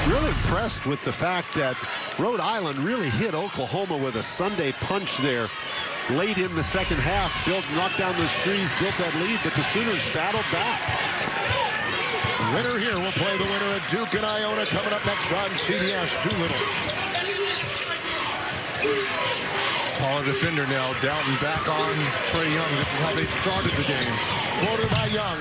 Really impressed with the fact that Rhode Island really hit Oklahoma with a Sunday punch there late in the second half. Knocked down those threes, built that lead, but the Sooners battled back. Winner here will play the winner at Duke and Iona coming up next on CBS. Doolittle. Taller defender now. Dalton back on Trae Young. This is how they started the game. Floater by Young.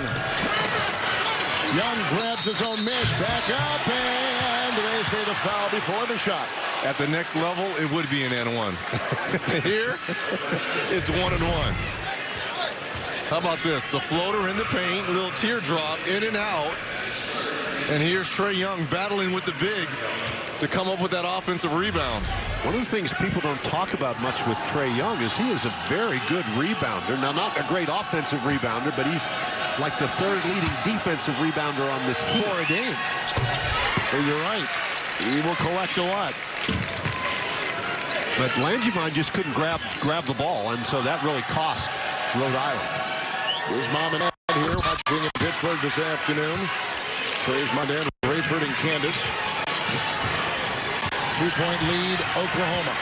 Young grabs his own miss. Back up, and they say the foul before the shot. At the next level, it would be an and one. Here, it's 1-and-1. How about this? The floater in the paint, a little teardrop, in and out. And here's Trae Young battling with the bigs to come up with that offensive rebound. One of the things people don't talk about much with Trae Young is he is a very good rebounder. Now, not a great offensive rebounder, but he's like the third leading defensive rebounder on this team. 4 a game. So you're right. He will collect a lot. But Langevin just couldn't grab the ball, and so that really cost Rhode Island. Here's Mom and Dad here watching in Pittsburgh this afternoon. Trae's my dad, Rayford and Candace. 2-point lead, Oklahoma.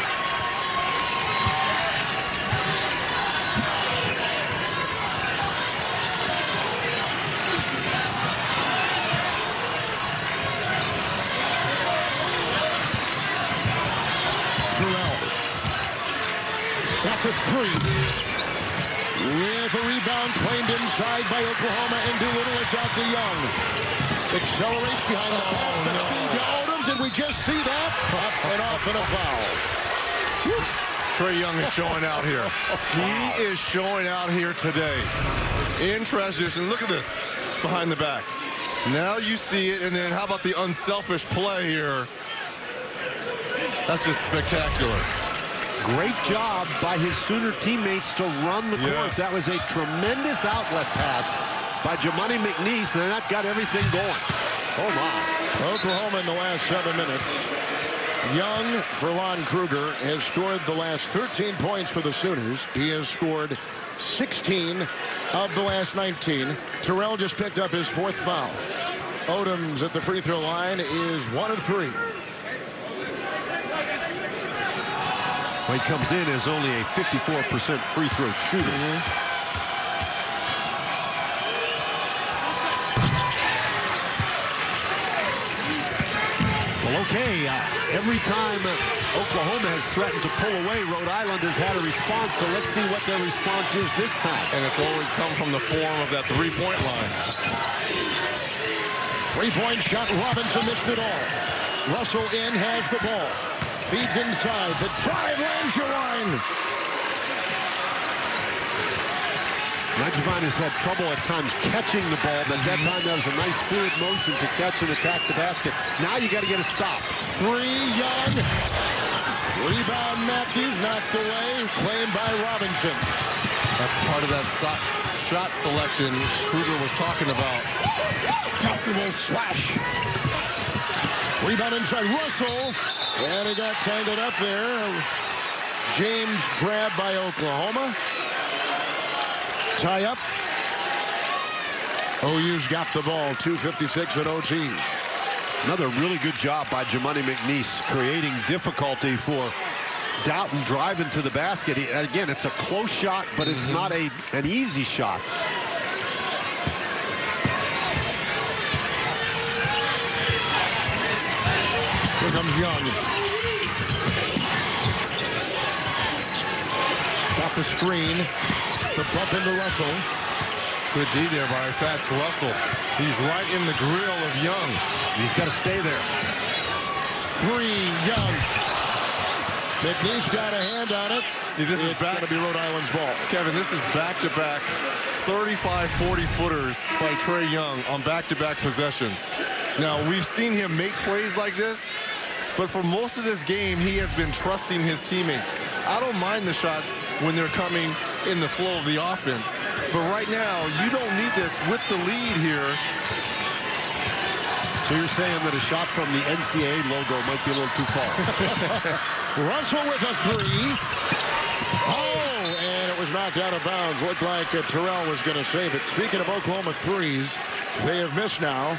Terrell. That's a three. With a rebound claimed inside by Oklahoma, and Doolittle, it's out to Young. Accelerates behind the back, the feed to Odom. Did we just see that? Up and off and a foul. Trae Young is showing out here. He is showing out here today. In transition, look at this, behind the back. Now you see it, and then how about the unselfish play here? That's just spectacular. Great job by his Sooner teammates to run the court. Yes. That was a tremendous outlet pass by Jamani McNeese, and that got everything going. Oh, my. Oklahoma in the last 7 minutes. Young for Lon Kruger has scored the last 13 points for the Sooners. He has scored 16 of the last 19. Terrell just picked up his 4th foul. Odom's at the free throw line is 1 of 3. Well, he comes in as only a 54% free throw shooter. Well, okay, every time Oklahoma has threatened to pull away, Rhode Island has had a response, so let's see what their response is this time. And it's always come from the form of that three-point line. Three-point shot, Robinson missed it all. Russell in, has the ball. Feeds inside, the drive, Langevin. Langevin has had trouble at times catching the ball, but that time that was a nice fluid motion to catch and attack the basket. Now you got to get a stop. 3, Young. Rebound, Matthews knocked away, claimed by Robinson. That's part of that shot selection Kruger was talking about. Dalton will slash. Rebound inside, Russell. And he got tangled up there. James grabbed by Oklahoma. Tie up. OU's got the ball, 2:56 at OT. Another really good job by Jamani McNeese creating difficulty for Dalton driving to the basket. Again, it's a close shot, but it's not an easy shot. Here comes Young. Got the screen. The bump into Russell. Good D there by Fats Russell. He's right in the grill of Young. He's got to stay there. 3, Young. McNeese got a hand on it. See, this is going to be Rhode Island's ball. Kevin, this is back-to-back 35, 40-footers by Trae Young on back-to-back possessions. Now, we've seen him make plays like this, but for most of this game, he has been trusting his teammates. I don't mind the shots when they're coming in the flow of the offense, but right now, you don't need this with the lead here. So you're saying that a shot from the NCAA logo might be a little too far. Russell with a 3. Oh, and it was knocked out of bounds. Looked like Terrell was going to save it. Speaking of Oklahoma threes, they have missed now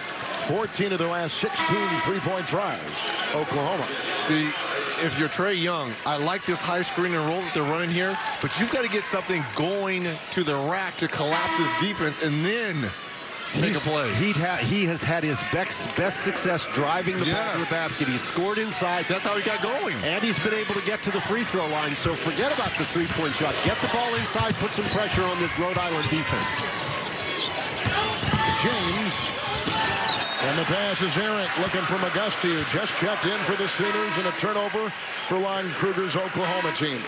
14 of their last 16 three-point tries. Oklahoma. See, if you're Trae Young, I like this high screen and roll that they're running here, but you've got to get something going to the rack to collapse this defense and then make a play. He has had his best success driving the ball to the basket. He's scored inside. That's how he got going. And he's been able to get to the free throw line. So forget about the three-point shot. Get the ball inside, put some pressure on the Rhode Island defense. James. And the pass is errant, looking for McGusty, who just checked in for the Sooners, and a turnover for Lon Kruger's Oklahoma team.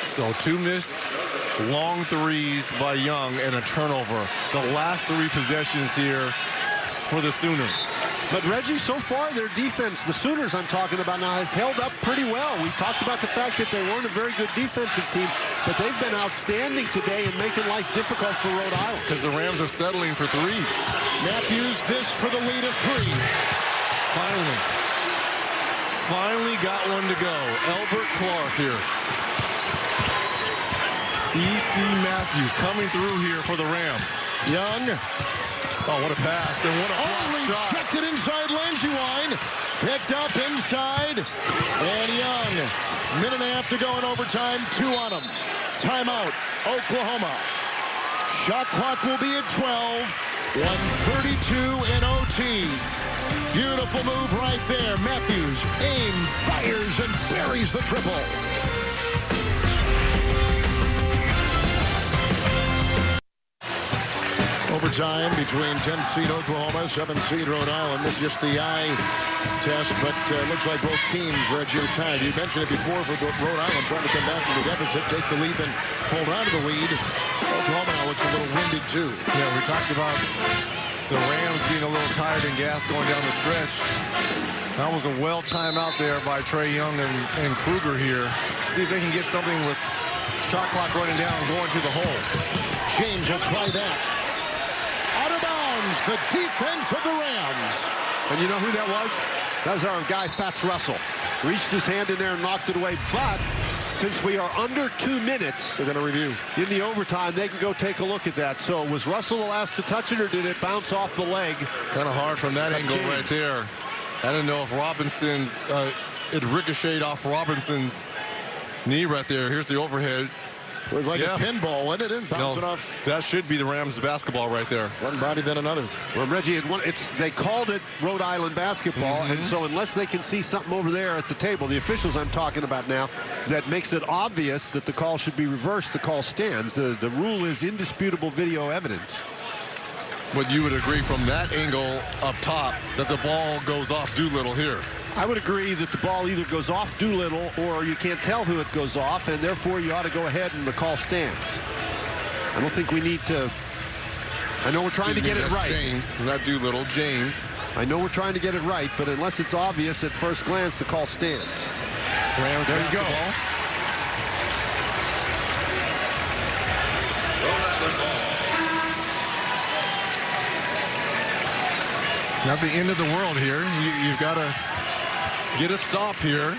So 2 missed long threes by Young and a turnover. The last 3 possessions here for the Sooners. But Reggie, so far their defense, the Sooners I'm talking about now, has held up pretty well. We talked about the fact that they weren't a very good defensive team, but they've been outstanding today and making life difficult for Rhode Island. Because the Rams are settling for threes. Matthews, this for the lead of 3. Finally got one to go. Albert Clark here. E.C. Matthews coming through here for the Rams. Young. Oh, what a pass and what a block shot. Rejected inside Langevine. Picked up inside. And Young. Minute and a half to go in overtime. 2 on him. Timeout. Oklahoma. Shot clock will be at 12. 1:32 in OT. Beautiful move right there. Matthews aims, fires, and buries the triple. Overtime between 10th seed Oklahoma, 7th seed Rhode Island. This is just the eye test, but looks like both teams, Reggie, are tired. You mentioned it before for Rhode Island trying to come back from the deficit, take the lead, then hold on to the lead. Oklahoma now looks a little winded, too. Yeah, we talked about the Rams being a little tired and gassed going down the stretch. That was a well timeout there by Trae Young and Kruger here. See if they can get something with shot clock running down, going to the hole. James will try that. Out of bounds, the defense of the Rams. And you know who that was? That was our guy, Fats Russell. Reached his hand in there and knocked it away. But since we are under 2 minutes, they're going to review. In the overtime, they can go take a look at that. So was Russell the last to touch it, or did it bounce off the leg? Kind of hard from that angle right there. I didn't know if Robinson's, it ricocheted off Robinson's knee right there. Here's the overhead. It was like a pinball, wasn't it? Bouncing off. That should be the Rams basketball right there. One body, then another. Well, Reggie, they called it Rhode Island basketball, and so unless they can see something over there at the table, the officials I'm talking about now, that makes it obvious that the call should be reversed, the call stands. The rule is indisputable video evidence. But you would agree from that angle up top that the ball goes off Doolittle here. I would agree that the ball either goes off Doolittle or you can't tell who it goes off, and therefore you ought to go ahead and the call stands. I don't think we need to. I know we're trying to get it right. James, not Doolittle, James. I know we're trying to get it right, but unless it's obvious at first glance, the call stands. Rams there you go. Not the end of the world here. You've got to get a stop here.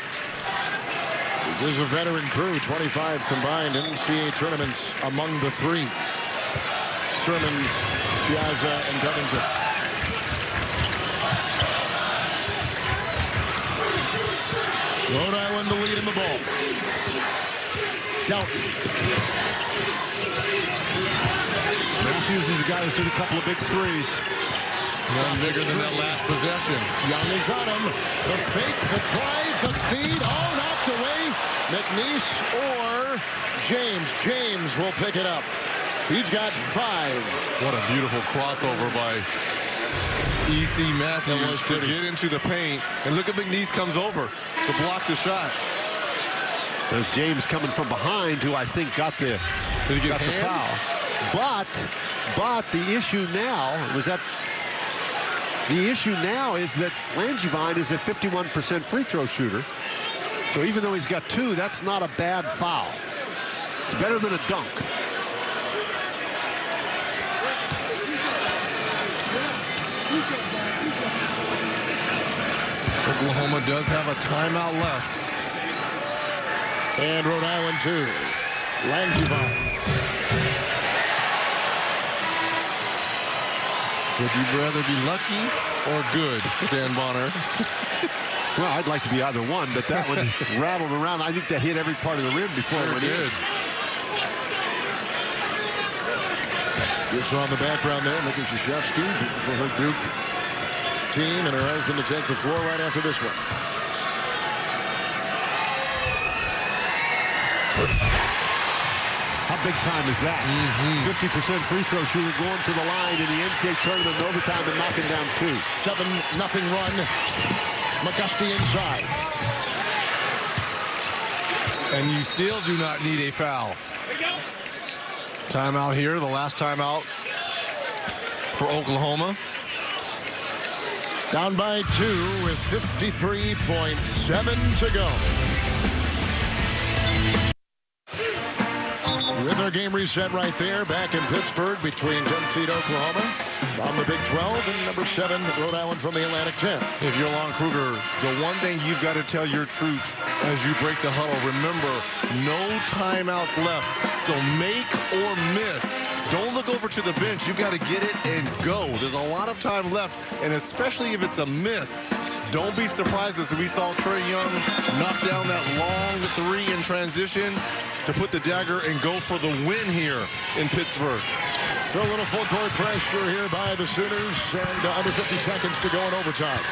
This is a veteran crew, 25 combined NCAA tournaments among the 3. Sermons, Piazza, and Covington. Rhode Island the lead in the ball. Doughton. Matthews is a guy who's hit a couple of big threes. None bigger than that last possession. Young is on him. The fake, the drive, the feed, all knocked away. McNeese or James. James will pick it up. He's got 5. What a beautiful crossover by E.C. Matthews to get into the paint. And look at McNeese comes over to block the shot. There's James coming from behind, who I think got the foul. But the issue now was that is that Langevine is a 51% free throw shooter. So even though he's got 2, that's not a bad foul. It's better than a dunk. Oklahoma does have a timeout left. And Rhode Island, too. Langevine. Would you rather be lucky or good, Dan Bonner? Well, I'd like to be either one, but that one rattled around. I think that hit every part of the rim before it went in. Just on the background there, Mika Krzyzewski for her Duke team and her husband to take the floor right after this one. How big time is that? 50% free throw shooter going to the line in the NCAA tournament in overtime and knocking down 2. 7-0 run. McGusty inside. And you still do not need a foul. Timeout here, the last timeout for Oklahoma. Down by 2 with 53.7 to go. With our game reset right there, back in Pittsburgh between 10-seed Oklahoma from the Big 12 and number 7 Rhode Island from the Atlantic 10. If you're Lon Kruger, the one thing you've got to tell your troops as you break the huddle, remember, no timeouts left. So make or miss. Don't look over to the bench. You've got to get it and go. There's a lot of time left, and especially if it's a miss, don't be surprised as we saw Trae Young knock down that long 3 in transition to put the dagger and go for the win here in Pittsburgh. So a little full court pressure here by the Sooners, and under 50 seconds to go in overtime.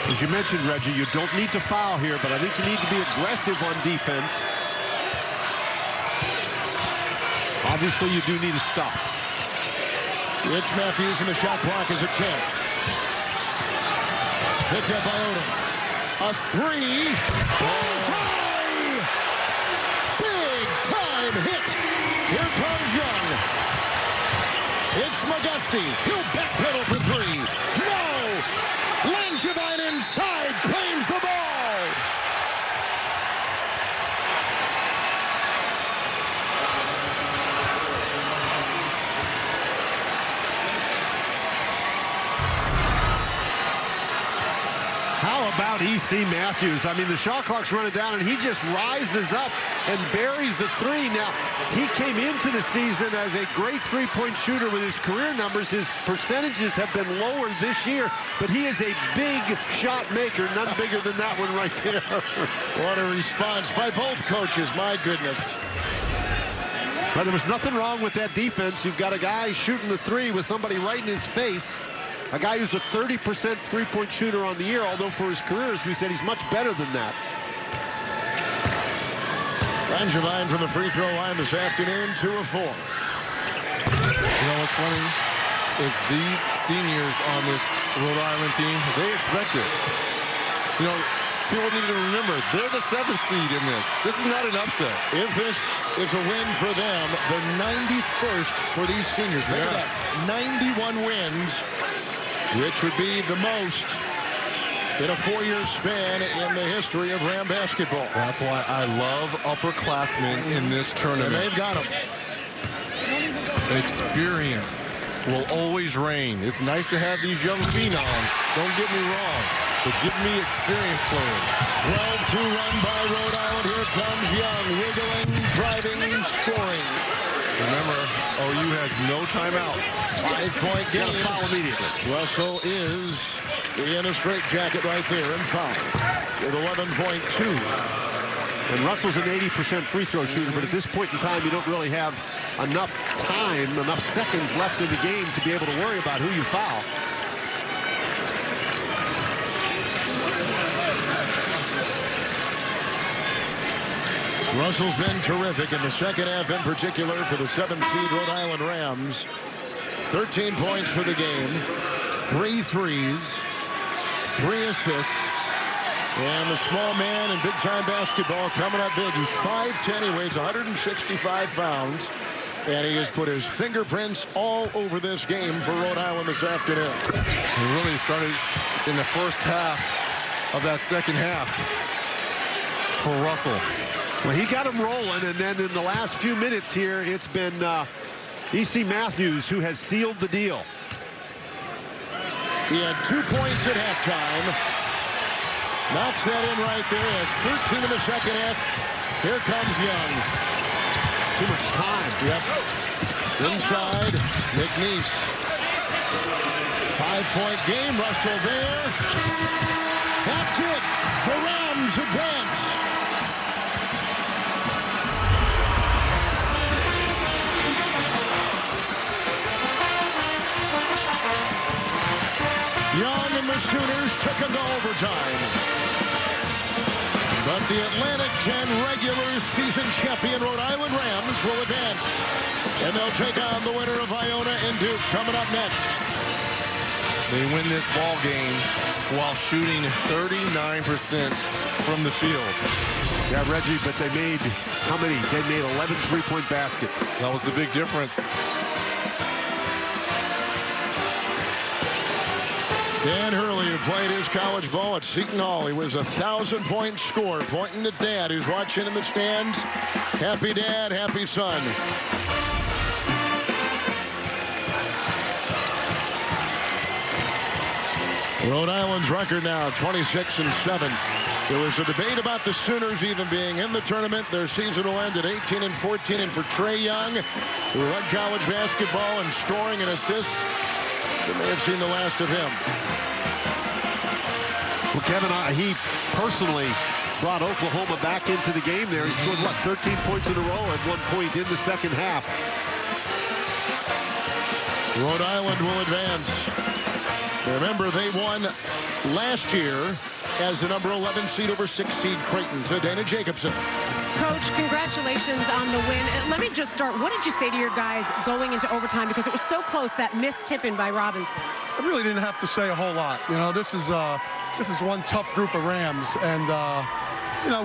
As you mentioned, Reggie, you don't need to foul here, but I think you need to be aggressive on defense. Obviously, you do need a stop. It's Matthews, and the shot clock is at 10. Picked up by Odoms. A 3. Bullseye! Big time hit. Here comes Young. It's McGusty. He'll backpedal for 3. No! Langevin inside claims the ball. How about E.C. Matthews? I mean, the shot clock's running down, and he just rises up and buries a 3. Now, he came into the season as a great three-point shooter with his career numbers. His percentages have been lower this year, but he is a big shot maker, none bigger than that one right there. What a response by both coaches, my goodness. But there was nothing wrong with that defense. You've got a guy shooting the 3 with somebody right in his face. A guy who's a 30% three-point shooter on the year, although for his career, as we said, he's much better than that. Langevin from the free throw line this afternoon, 2 of 4. You know what's funny is these seniors on this Rhode Island team, they expect this. You know, people need to remember, they're the 7th seed in this. This is not an upset. If this is a win for them, the 91st for these seniors. Think of that. 91 wins, which would be the most in a 4-year span in the history of Ram basketball. That's why I love upperclassmen in this tournament. And they've got them. Experience will always reign. It's nice to have these young phenoms. Don't get me wrong, but give me experienced players. 12-2 run by Rhode Island. Here comes Young, wiggling, driving, scoring. Remember, OU has no timeouts. 5-point game. Got to foul immediately. Russell is in a straitjacket right there and foul with 11.2. And Russell's an 80% free throw shooter, but at this point in time, you don't really have enough time, enough seconds left in the game to be able to worry about who you foul. Russell's been terrific in the second half in particular for the 7th-seed Rhode Island Rams. 13 points for the game, 3 threes, 3 assists. And the small man in big-time basketball coming up big. He's 5'10", he weighs 165 pounds. And he has put his fingerprints all over this game for Rhode Island this afternoon. He really started in the first half of that second half for Russell. Well, he got him rolling, and then in the last few minutes here, it's been E.C. Matthews who has sealed the deal. He had 2 points at halftime. Knocks that in right there. It's 13 in the second half. Here comes Young. Too much time. Yep. Inside, McNeese. 5-point game. Russell there. That's it. The Rams advance. Young and the Sooners took them to overtime. But the Atlantic 10 regular season champion Rhode Island Rams will advance. And they'll take on the winner of Iona and Duke coming up next. They win this ball game while shooting 39% from the field. Yeah, Reggie, but they made, how many? They made 11 three-point baskets. That was the big difference. Dan Hurley, who played his college ball at Seton Hall. He was a 1,000-point scorer, pointing to Dad, who's watching in the stands. Happy dad, happy son. Rhode Island's record now, 26-7. There was a debate about the Sooners even being in the tournament. Their season will end at 18-14. And for Trae Young, who led college basketball in scoring and assists, you may have seen the last of him. Well, Kevin, he personally brought Oklahoma back into the game there. He scored, what, 13 points in a row at one point in the second half. Rhode Island will advance. Remember, they won last year as the number 11 seed over 6 seed Creighton. So Dana Jacobson. Coach, congratulations on the win. Let me just start. What did you say to your guys going into overtime? Because it was so close, that missed tip-in by Robinson. I really didn't have to say a whole lot. You know, this is one tough group of Rams, and you know,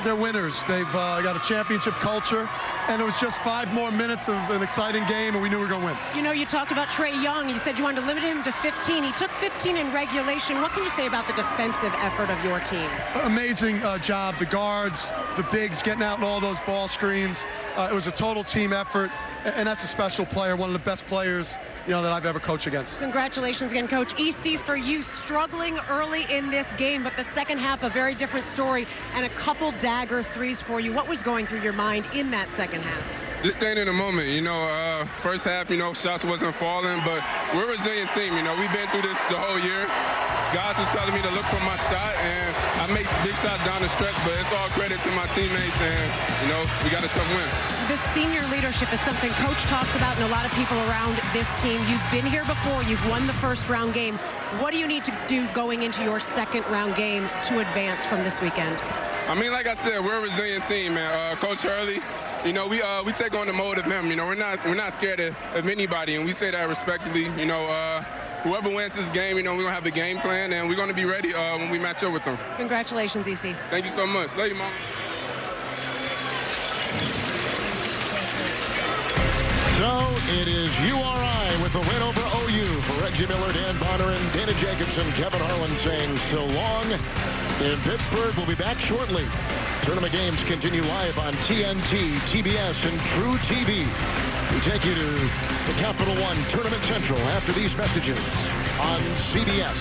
they're winners. They've got a championship culture, and it was just 5 more minutes of an exciting game, and we knew we were going to win. You know, you talked about Trae Young. You said you wanted to limit him to 15. He took 15 in regulation. What can you say about the defensive effort of your team? Amazing job. The guards, the bigs getting out in all those ball screens. It was a total team effort, and that's a special player, one of the best players, you know, that I've ever coached against. Congratulations again, Coach. EC, for you, struggling early in this game, but the second half, a very different story, and a couple dagger threes for you. What was going through your mind in that second half? Just staying in the moment, you know, first half, you know, shots wasn't falling, but we're a resilient team. You know, we've been through this the whole year. Guys were telling me to look for my shot, and I make big shots down the stretch, but it's all credit to my teammates, and, you know, we got a tough win. The senior leadership is something Coach talks about, and a lot of people around this team. You've been here before. You've won the first-round game. What do you need to do going into your second-round game to advance from this weekend? I mean, like I said, we're a resilient team, man. Coach Hurley, you know, we take on the mode of him. You know, we're not scared of anybody, and we say that respectfully. You know, whoever wins this game, you know, we're going to have a game plan, and we're going to be ready when we match up with them. Congratulations, EC. Thank you so much. Love you, Mom. So it is URI with the win over OU for Reggie Miller, Dan Bonner, and Dana Jacobson. Kevin Harlan saying so long in Pittsburgh. We'll be back shortly. Tournament games continue live on TNT, TBS, and True TV. We take you to the Capital One Tournament Central after these messages on CBS.